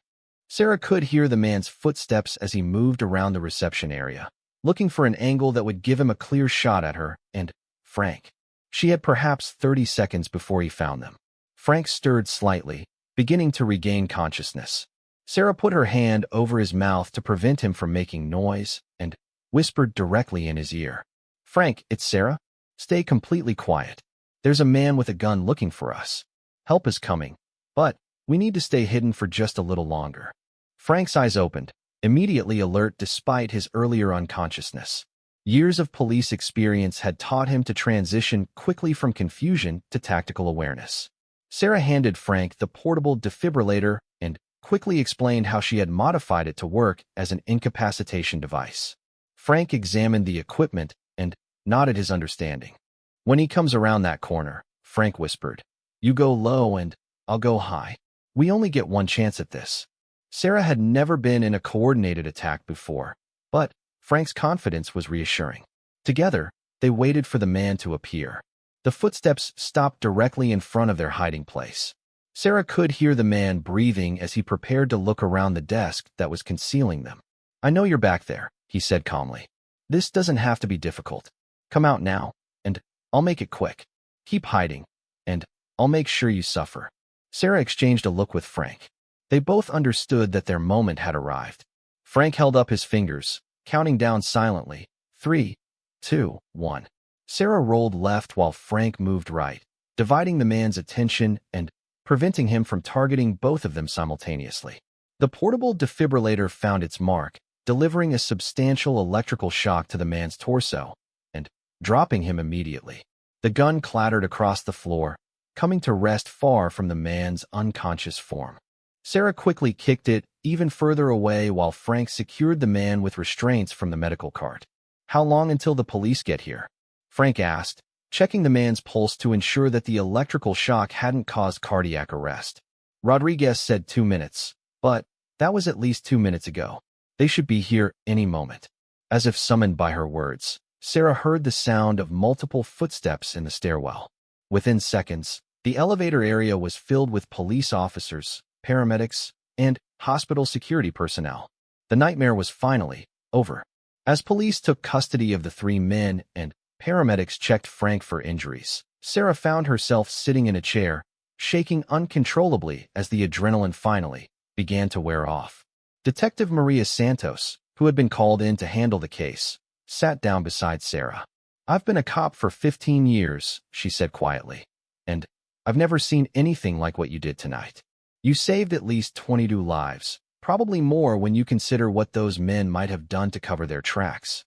Sarah could hear the man's footsteps as he moved around the reception area, looking for an angle that would give him a clear shot at her and Frank. She had perhaps 30 seconds before he found them. Frank stirred slightly, beginning to regain consciousness. Sarah put her hand over his mouth to prevent him from making noise and whispered directly in his ear. "Frank, it's Sarah. Stay completely quiet. There's a man with a gun looking for us. Help is coming, but we need to stay hidden for just a little longer." Frank's eyes opened, immediately alert despite his earlier unconsciousness. Years of police experience had taught him to transition quickly from confusion to tactical awareness. Sarah handed Frank the portable defibrillator and quickly explained how she had modified it to work as an incapacitation device. Frank examined the equipment and nodded his understanding. "When he comes around that corner," Frank whispered, "you go low and I'll go high. We only get one chance at this." Sarah had never been in a coordinated attack before, but Frank's confidence was reassuring. Together, they waited for the man to appear. The footsteps stopped directly in front of their hiding place. Sarah could hear the man breathing as he prepared to look around the desk that was concealing them. "I know you're back there," he said calmly. "This doesn't have to be difficult. Come out now, and I'll make it quick. Keep hiding, and I'll make sure you suffer." Sarah exchanged a look with Frank. They both understood that their moment had arrived. Frank held up his fingers, counting down silently. 3, 2, 1. Sarah rolled left while Frank moved right, dividing the man's attention and preventing him from targeting both of them simultaneously. The portable defibrillator found its mark, delivering a substantial electrical shock to the man's torso and dropping him immediately. The gun clattered across the floor, coming to rest far from the man's unconscious form. Sarah quickly kicked it even further away while Frank secured the man with restraints from the medical cart. "How long until the police get here?" Frank asked, checking the man's pulse to ensure that the electrical shock hadn't caused cardiac arrest. Rodriguez said 2 minutes, but that was at least 2 minutes ago. They should be here any moment. As if summoned by her words, Sarah heard the sound of multiple footsteps in the stairwell. Within seconds, the elevator area was filled with police officers, paramedics, and hospital security personnel. The nightmare was finally over. As police took custody of the 3 men and paramedics checked Frank for injuries, Sarah found herself sitting in a chair, shaking uncontrollably as the adrenaline finally began to wear off. Detective Maria Santos, who had been called in to handle the case, sat down beside Sarah. "I've been a cop for 15 years, she said quietly, "and I've never seen anything like what you did tonight. You saved at least 22 lives, probably more when you consider what those men might have done to cover their tracks."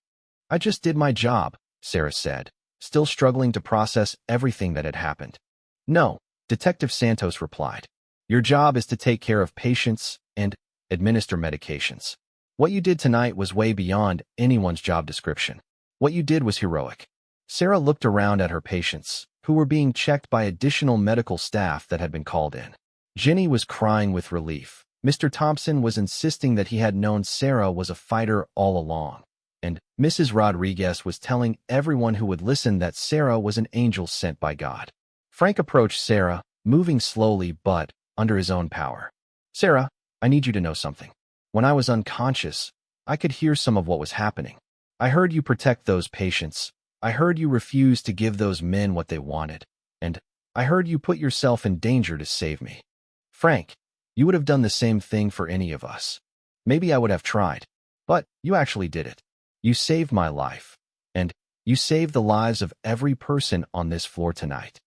"I just did my job," Sarah said, still struggling to process everything that had happened. "No," Detective Santos replied. "Your job is to take care of patients and administer medications. What you did tonight was way beyond anyone's job description. What you did was heroic." Sarah looked around at her patients, who were being checked by additional medical staff that had been called in. Jenny was crying with relief. Mr. Thompson was insisting that he had known Sarah was a fighter all along. And Mrs. Rodriguez was telling everyone who would listen that Sarah was an angel sent by God. Frank approached Sarah, moving slowly but under his own power. "Sarah, I need you to know something. When I was unconscious, I could hear some of what was happening. I heard you protect those patients. I heard you refuse to give those men what they wanted. And I heard you put yourself in danger to save me. Frank, you would have done the same thing for any of us. Maybe I would have tried, but you actually did it. You saved my life, and you saved the lives of every person on this floor tonight."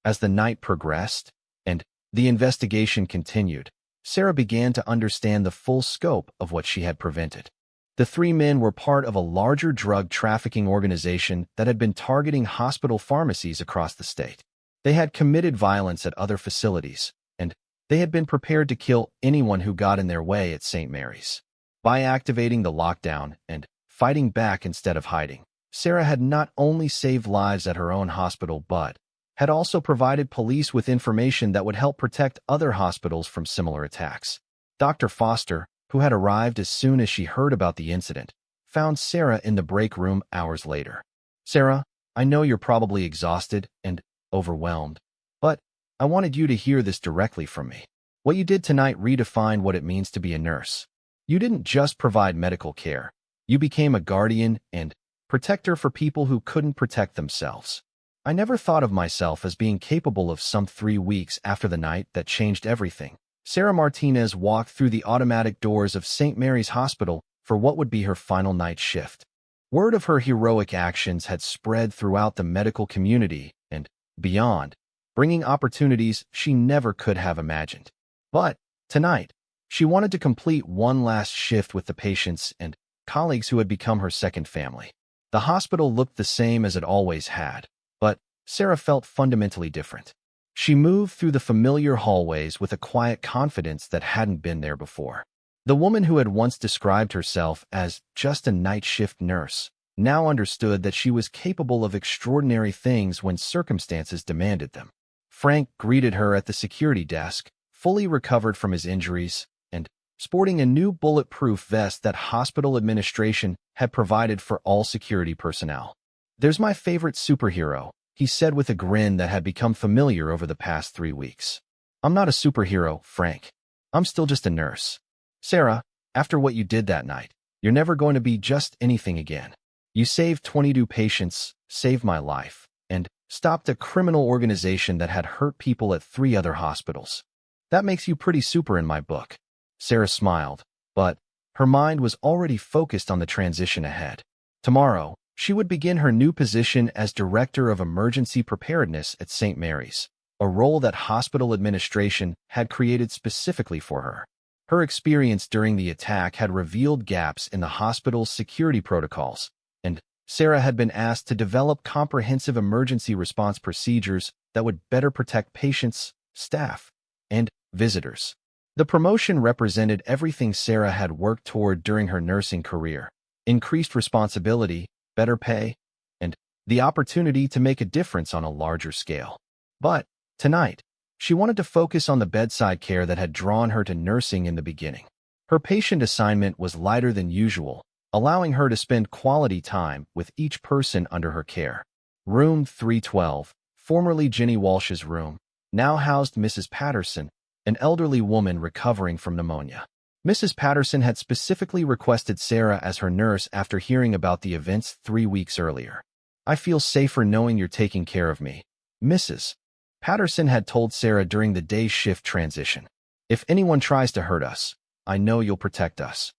As the night progressed and the investigation continued, Sarah began to understand the full scope of what she had prevented. The 3 men were part of a larger drug trafficking organization that had been targeting hospital pharmacies across the state. They had committed violence at other facilities, and they had been prepared to kill anyone who got in their way at St. Mary's. By activating the lockdown and fighting back instead of hiding, Sarah had not only saved lives at her own hospital but had also provided police with information that would help protect other hospitals from similar attacks. Dr. Foster, who had arrived as soon as she heard about the incident, found Sarah in the break room hours later. "Sarah, I know you're probably exhausted and overwhelmed, but I wanted you to hear this directly from me. What you did tonight redefined what it means to be a nurse. You didn't just provide medical care. You became a guardian and protector for people who couldn't protect themselves. I never thought of myself as being capable of some 3 weeks after the night that changed everything. Sarah Martinez walked through the automatic doors of St. Mary's Hospital for what would be her final night shift. Word of her heroic actions had spread throughout the medical community and beyond, bringing opportunities she never could have imagined. But tonight, she wanted to complete one last shift with the patients and colleagues who had become her second family. The hospital looked the same as it always had, but Sarah felt fundamentally different. She moved through the familiar hallways with a quiet confidence that hadn't been there before. The woman who had once described herself as just a night shift nurse now understood that she was capable of extraordinary things when circumstances demanded them. Frank greeted her at the security desk, fully recovered from his injuries, and sporting a new bulletproof vest that hospital administration had provided for all security personnel. "There's my favorite superhero," he said with a grin that had become familiar over the past 3 weeks. "I'm not a superhero, Frank. I'm still just a nurse. Sarah, after what you did that night, you're never going to be just anything again. You saved 22 patients, saved my life, and stopped a criminal organization that had hurt people at 3 other hospitals. That makes you pretty super in my book." Sarah smiled, but her mind was already focused on the transition ahead. Tomorrow, she would begin her new position as Director of Emergency Preparedness at St. Mary's, a role that hospital administration had created specifically for her. Her experience during the attack had revealed gaps in the hospital's security protocols, and Sarah had been asked to develop comprehensive emergency response procedures that would better protect patients, staff, and visitors. The promotion represented everything Sarah had worked toward during her nursing career: increased responsibility, better pay, and the opportunity to make a difference on a larger scale. But tonight, she wanted to focus on the bedside care that had drawn her to nursing in the beginning. Her patient assignment was lighter than usual, allowing her to spend quality time with each person under her care. Room 312, formerly Jenny Walsh's room, now housed Mrs. Patterson, an elderly woman recovering from pneumonia. Mrs. Patterson had specifically requested Sarah as her nurse after hearing about the events 3 weeks earlier. "I feel safer knowing you're taking care of me," Mrs. Patterson had told Sarah during the day shift transition. "If anyone tries to hurt us, I know you'll protect us."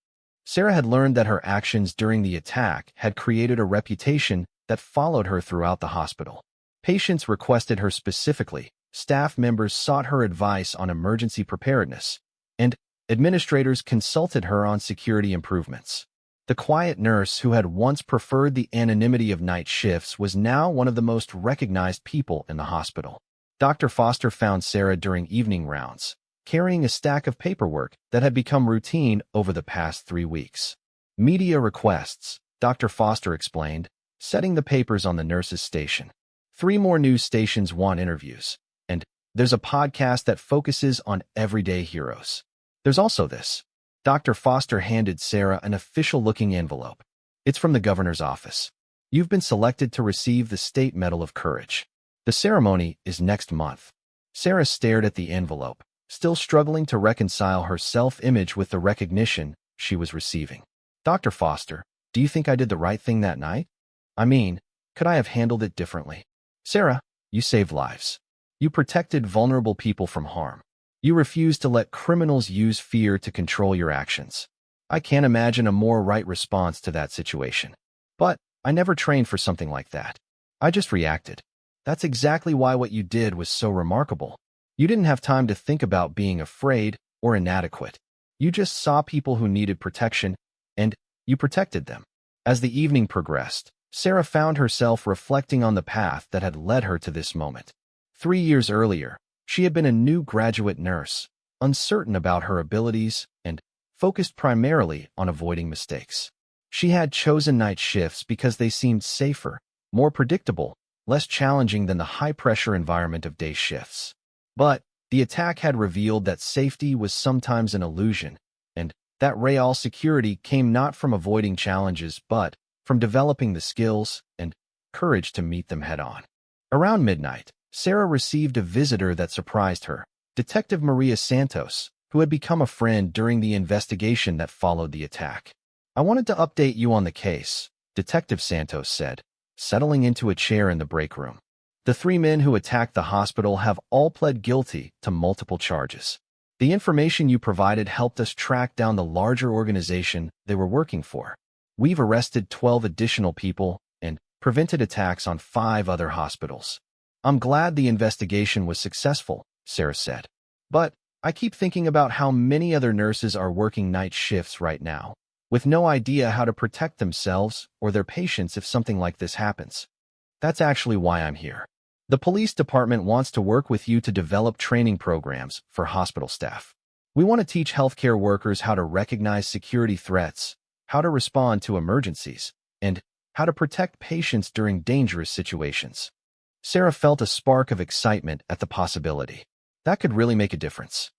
Sarah had learned that her actions during the attack had created a reputation that followed her throughout the hospital. Patients requested her specifically, staff members sought her advice on emergency preparedness, and administrators consulted her on security improvements. The quiet nurse who had once preferred the anonymity of night shifts was now one of the most recognized people in the hospital. Dr. Foster found Sarah during evening rounds, carrying a stack of paperwork that had become routine over the past 3 weeks. "Media requests," Dr. Foster explained, setting the papers on the nurse's station. 3 more news stations want interviews, and there's a podcast that focuses on everyday heroes. There's also this. Dr. Foster handed Sarah an official-looking envelope. "It's from the governor's office. You've been selected to receive the State Medal of Courage. The ceremony is next month." Sarah stared at the envelope, still struggling to reconcile her self-image with the recognition she was receiving. "Dr. Foster, do you think I did the right thing that night? I mean, could I have handled it differently?" "Sarah, you saved lives. You protected vulnerable people from harm. You refused to let criminals use fear to control your actions. I can't imagine a more right response to that situation. But I never trained for something like that. I just reacted. That's exactly why what you did was so remarkable. You didn't have time to think about being afraid or inadequate. You just saw people who needed protection, and you protected them." As the evening progressed, Sarah found herself reflecting on the path that had led her to this moment. 3 years earlier, she had been a new graduate nurse, uncertain about her abilities and focused primarily on avoiding mistakes. She had chosen night shifts because they seemed safer, more predictable, less challenging than the high-pressure environment of day shifts. But the attack had revealed that safety was sometimes an illusion, and that real security came not from avoiding challenges but from developing the skills and courage to meet them head-on. Around midnight, Sarah received a visitor that surprised her, Detective Maria Santos, who had become a friend during the investigation that followed the attack. "I wanted to update you on the case," Detective Santos said, settling into a chair in the break room. "The 3 men who attacked the hospital have all pled guilty to multiple charges. The information you provided helped us track down the larger organization they were working for. We've arrested 12 additional people and prevented attacks on 5 other hospitals. I'm glad the investigation was successful, Sarah said. But I keep thinking about how many other nurses are working night shifts right now, with no idea how to protect themselves or their patients if something like this happens. That's actually why I'm here. The police department wants to work with you to develop training programs for hospital staff. We want to teach healthcare workers how to recognize security threats, how to respond to emergencies, and how to protect patients during dangerous situations. Sarah felt a spark of excitement at the possibility. That could really make a difference.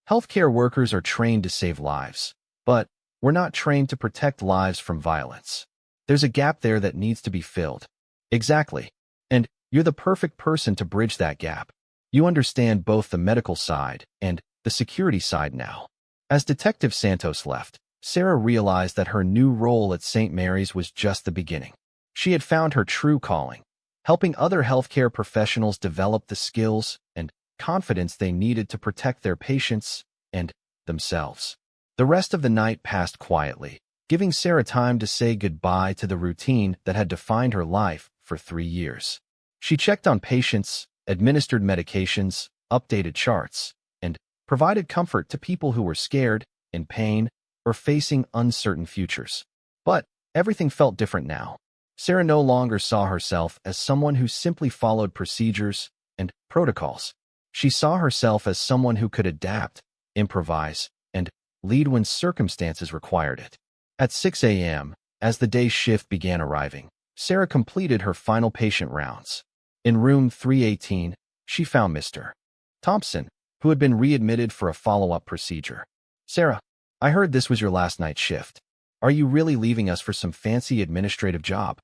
Healthcare workers are trained to save lives, but we're not trained to protect lives from violence. There's a gap there that needs to be filled. Exactly. And you're the perfect person to bridge that gap. You understand both the medical side and the security side now. As Detective Santos left, Sarah realized that her new role at St. Mary's was just the beginning. She had found her true calling, helping other healthcare professionals develop the skills and confidence they needed to protect their patients and themselves. The rest of the night passed quietly, giving Sarah time to say goodbye to the routine that had defined her life for 3 years. She checked on patients, administered medications, updated charts, and provided comfort to people who were scared, in pain, or facing uncertain futures. But everything felt different now. Sarah no longer saw herself as someone who simply followed procedures and protocols. She saw herself as someone who could adapt, improvise, and lead when circumstances required it. At 6 a.m., as the day's shift began arriving, Sarah completed her final patient rounds. In room 318, she found Mr. Thompson, who had been readmitted for a follow-up procedure. "Sarah, I heard this was your last night shift. Are you really leaving us for some fancy administrative job?"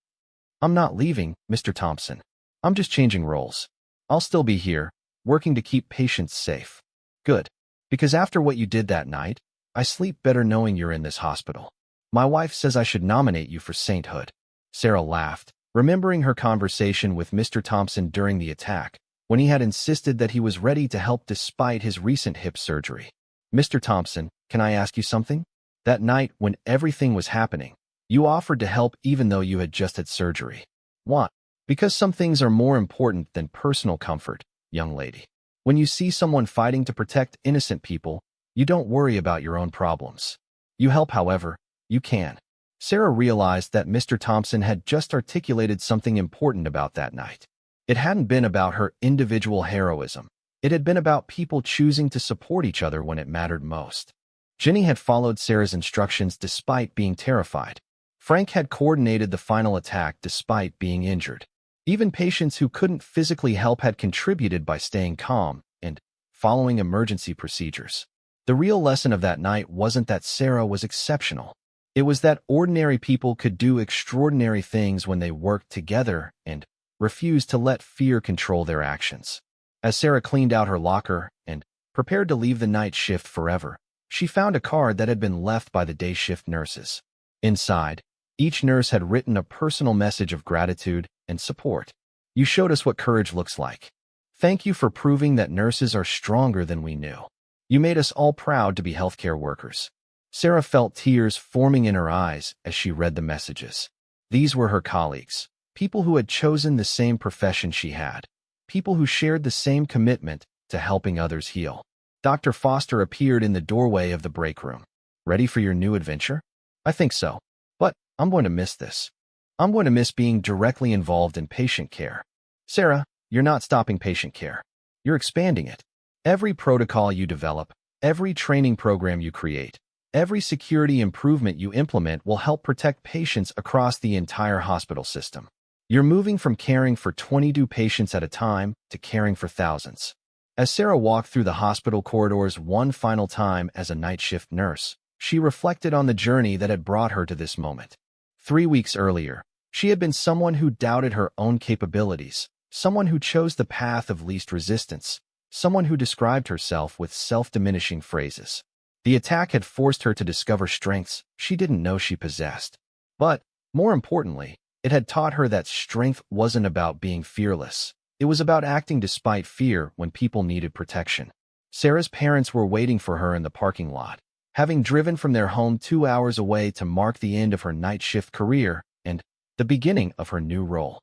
"I'm not leaving, Mr. Thompson. I'm just changing roles. I'll still be here, working to keep patients safe." "Good. Because after what you did that night, I sleep better knowing you're in this hospital. My wife says I should nominate you for sainthood." Sarah laughed, remembering her conversation with Mr. Thompson during the attack, when he had insisted that he was ready to help despite his recent hip surgery. "Mr. Thompson, can I ask you something? That night, when everything was happening, you offered to help even though you had just had surgery. Why? Because some things are more important than personal comfort, young lady. When you see someone fighting to protect innocent people, you don't worry about your own problems. You help however you can." Sarah realized that Mr. Thompson had just articulated something important about that night. It hadn't been about her individual heroism. It had been about people choosing to support each other when it mattered most. Jenny had followed Sarah's instructions despite being terrified. Frank had coordinated the final attack despite being injured. Even patients who couldn't physically help had contributed by staying calm and following emergency procedures. The real lesson of that night wasn't that Sarah was exceptional. It was that ordinary people could do extraordinary things when they worked together and refused to let fear control their actions. As Sarah cleaned out her locker and prepared to leave the night shift forever, she found a card that had been left by the day shift nurses. Inside, each nurse had written a personal message of gratitude and support. "You showed us what courage looks like. Thank you for proving that nurses are stronger than we knew. You made us all proud to be healthcare workers." Sarah felt tears forming in her eyes as she read the messages. These were her colleagues, people who had chosen the same profession she had, people who shared the same commitment to helping others heal. Dr. Foster appeared in the doorway of the break room. "Ready for your new adventure?" "I think so. But I'm going to miss this. I'm going to miss being directly involved in patient care." "Sarah, you're not stopping patient care. You're expanding it. Every protocol you develop, every training program you create, every security improvement you implement will help protect patients across the entire hospital system. You're moving from caring for 22 patients at a time to caring for thousands." As Sarah walked through the hospital corridors one final time as a night shift nurse, she reflected on the journey that had brought her to this moment. 3 weeks earlier, she had been someone who doubted her own capabilities, someone who chose the path of least resistance, someone who described herself with self-diminishing phrases. The attack had forced her to discover strengths she didn't know she possessed. But, more importantly, it had taught her that strength wasn't about being fearless. It was about acting despite fear when people needed protection. Sarah's parents were waiting for her in the parking lot, having driven from their home 2 hours away to mark the end of her night shift career and the beginning of her new role.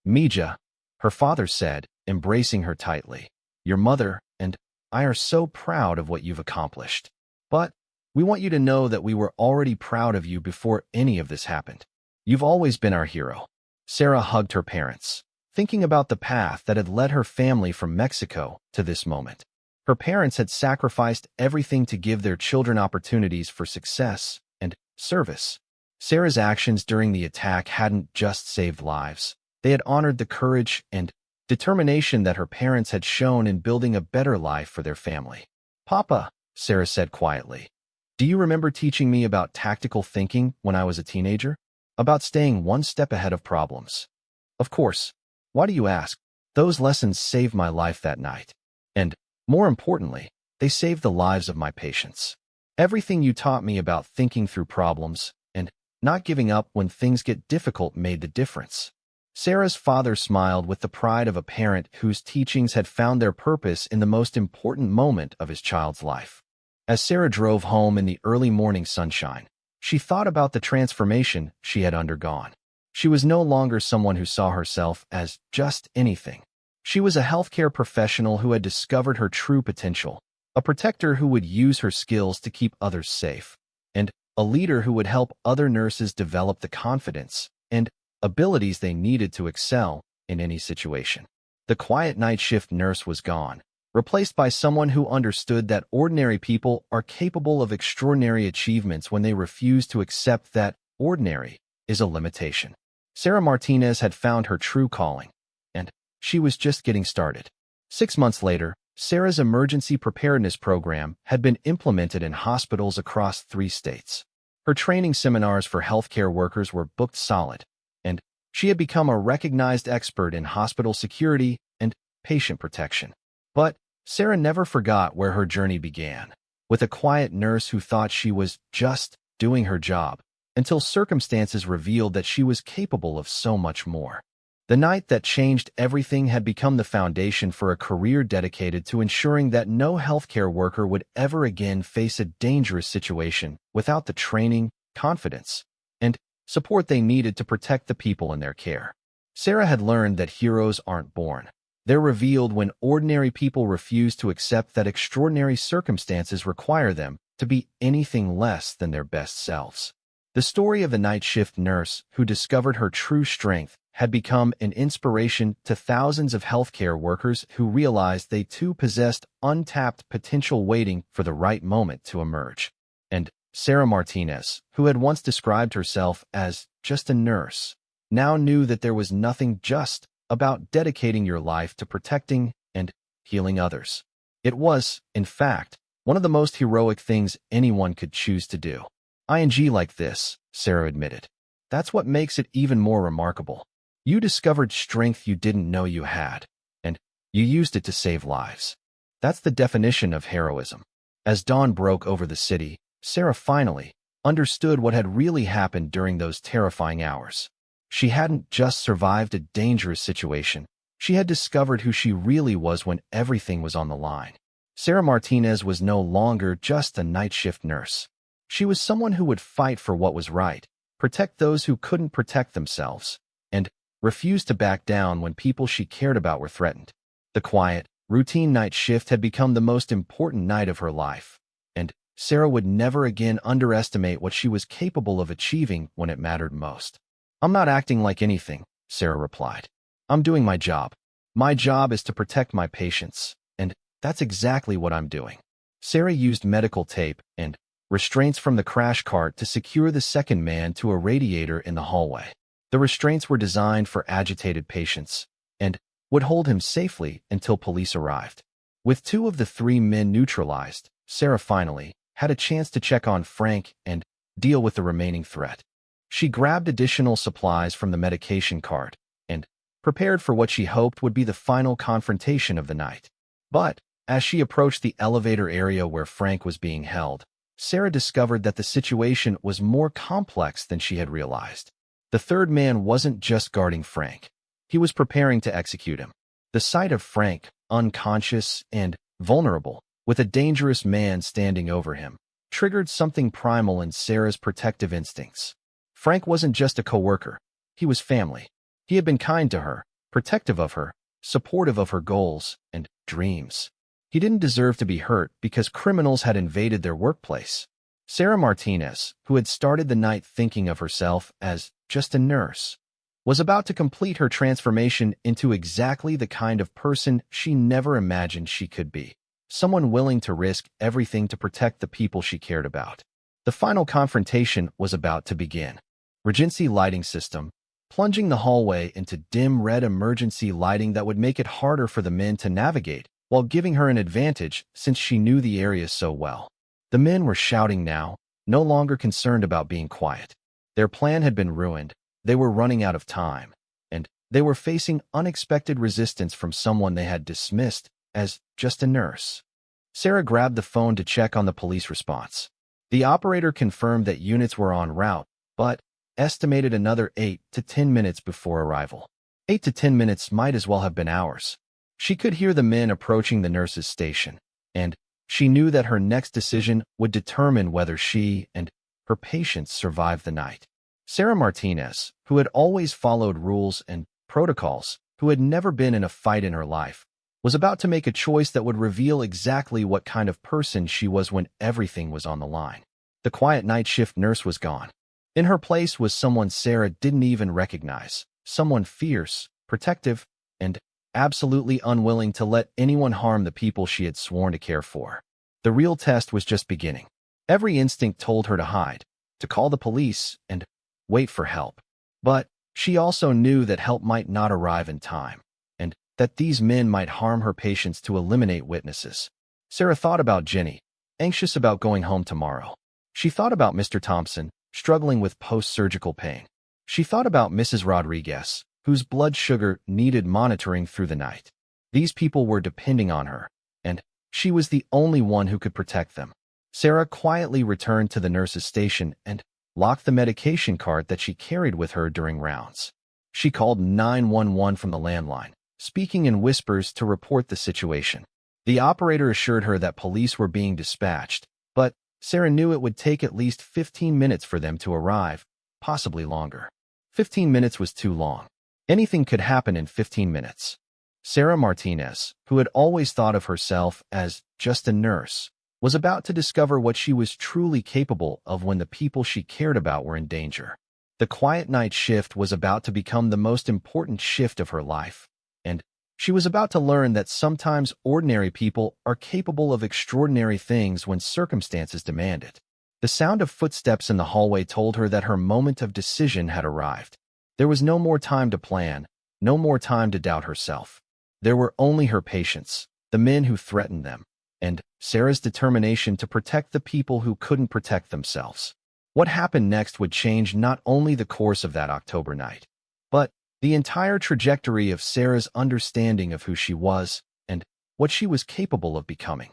Mija, her father said, embracing her tightly, your mother and I are so proud of what you've accomplished. But we want you to know that we were already proud of you before any of this happened. You've always been our hero. Sarah hugged her parents, thinking about the path that had led her family from Mexico to this moment. Her parents had sacrificed everything to give their children opportunities for success and service. Sarah's actions during the attack hadn't just saved lives. They had honored the courage and determination that her parents had shown in building a better life for their family. Papa, Sarah said quietly, do you remember teaching me about tactical thinking when I was a teenager? About staying one step ahead of problems? Of course. Why do you ask? Those lessons saved my life that night. And, more importantly, they saved the lives of my patients. Everything you taught me about thinking through problems and not giving up when things get difficult made the difference. Sarah's father smiled with the pride of a parent whose teachings had found their purpose in the most important moment of his child's life. As Sarah drove home in the early morning sunshine, she thought about the transformation she had undergone. She was no longer someone who saw herself as just anything. She was a healthcare professional who had discovered her true potential, a protector who would use her skills to keep others safe, and a leader who would help other nurses develop the confidence and abilities they needed to excel in any situation. The quiet night shift nurse was gone, replaced by someone who understood that ordinary people are capable of extraordinary achievements when they refuse to accept that ordinary is a limitation. Sarah Martinez had found her true calling, and she was just getting started. 6 months later, Sarah's emergency preparedness program had been implemented in hospitals across 3 states. Her training seminars for healthcare workers were booked solid, and she had become a recognized expert in hospital security and patient protection. But Sarah never forgot where her journey began, with a quiet nurse who thought she was just doing her job, until circumstances revealed that she was capable of so much more. The night that changed everything had become the foundation for a career dedicated to ensuring that no healthcare worker would ever again face a dangerous situation without the training, confidence, and support they needed to protect the people in their care. Sarah had learned that heroes aren't born. They're revealed when ordinary people refuse to accept that extraordinary circumstances require them to be anything less than their best selves. The story of the night shift nurse who discovered her true strength had become an inspiration to thousands of healthcare workers who realized they too possessed untapped potential waiting for the right moment to emerge. And Sarah Martinez, who had once described herself as just a nurse, now knew that there was nothing just about dedicating your life to protecting and healing others. It was, in fact, one of the most heroic things anyone could choose to do. ING like this, Sarah admitted. That's what makes it even more remarkable. You discovered strength you didn't know you had, and you used it to save lives. That's the definition of heroism. As dawn broke over the city, Sarah finally understood what had really happened during those terrifying hours. She hadn't just survived a dangerous situation. She had discovered who she really was when everything was on the line. Sarah Martinez was no longer just a night shift nurse. She was someone who would fight for what was right, protect those who couldn't protect themselves, and refuse to back down when people she cared about were threatened. The quiet, routine night shift had become the most important night of her life, and Sarah would never again underestimate what she was capable of achieving when it mattered most. I'm not acting like anything, Sarah replied. I'm doing my job. My job is to protect my patients, and that's exactly what I'm doing. Sarah used medical tape and restraints from the crash cart to secure the second man to a radiator in the hallway. The restraints were designed for agitated patients and would hold him safely until police arrived. With 2 of the 3 men neutralized, Sarah finally had a chance to check on Frank and deal with the remaining threat. She grabbed additional supplies from the medication cart and prepared for what she hoped would be the final confrontation of the night. But as she approached the elevator area where Frank was being held, Sarah discovered that the situation was more complex than she had realized. The third man wasn't just guarding Frank. He was preparing to execute him. The sight of Frank, unconscious and vulnerable, with a dangerous man standing over him, triggered something primal in Sarah's protective instincts. Frank wasn't just a coworker. He was family. He had been kind to her, protective of her, supportive of her goals and dreams. He didn't deserve to be hurt because criminals had invaded their workplace. Sarah Martinez, who had started the night thinking of herself as just a nurse, was about to complete her transformation into exactly the kind of person she never imagined she could be. Someone willing to risk everything to protect the people she cared about. The final confrontation was about to begin. Regency lighting system, plunging the hallway into dim red emergency lighting that would make it harder for the men to navigate, while giving her an advantage since she knew the area so well. The men were shouting now, no longer concerned about being quiet. Their plan had been ruined, they were running out of time, and they were facing unexpected resistance from someone they had dismissed as just a nurse. Sarah grabbed the phone to check on the police response. The operator confirmed that units were en route, but estimated another 8 to 10 minutes before arrival. 8 to 10 minutes might as well have been hours. She could hear the men approaching the nurse's station, and she knew that her next decision would determine whether she and her patients survived the night. Sarah Martinez, who had always followed rules and protocols, who had never been in a fight in her life, was about to make a choice that would reveal exactly what kind of person she was when everything was on the line. The quiet night shift nurse was gone. In her place was someone Sarah didn't even recognize, someone fierce, protective, and absolutely unwilling to let anyone harm the people she had sworn to care for. The real test was just beginning. Every instinct told her to hide, to call the police, and wait for help. But she also knew that help might not arrive in time, and that these men might harm her patients to eliminate witnesses. Sarah thought about Jenny, anxious about going home tomorrow. She thought about Mr. Thompson, struggling with post-surgical pain. She thought about Mrs. Rodriguez, whose blood sugar needed monitoring through the night. These people were depending on her, and she was the only one who could protect them. Sarah quietly returned to the nurse's station and locked the medication cart that she carried with her during rounds. She called 911 from the landline, speaking in whispers to report the situation. The operator assured her that police were being dispatched, but Sarah knew it would take at least 15 minutes for them to arrive, possibly longer. 15 minutes was too long. Anything could happen in 15 minutes. Sarah Martinez, who had always thought of herself as just a nurse, was about to discover what she was truly capable of when the people she cared about were in danger. The quiet night shift was about to become the most important shift of her life, and she was about to learn that sometimes ordinary people are capable of extraordinary things when circumstances demand it. The sound of footsteps in the hallway told her that her moment of decision had arrived. There was no more time to plan, no more time to doubt herself. There were only her patients, the men who threatened them, and Sarah's determination to protect the people who couldn't protect themselves. What happened next would change not only the course of that October night, but the entire trajectory of Sarah's understanding of who she was and what she was capable of becoming.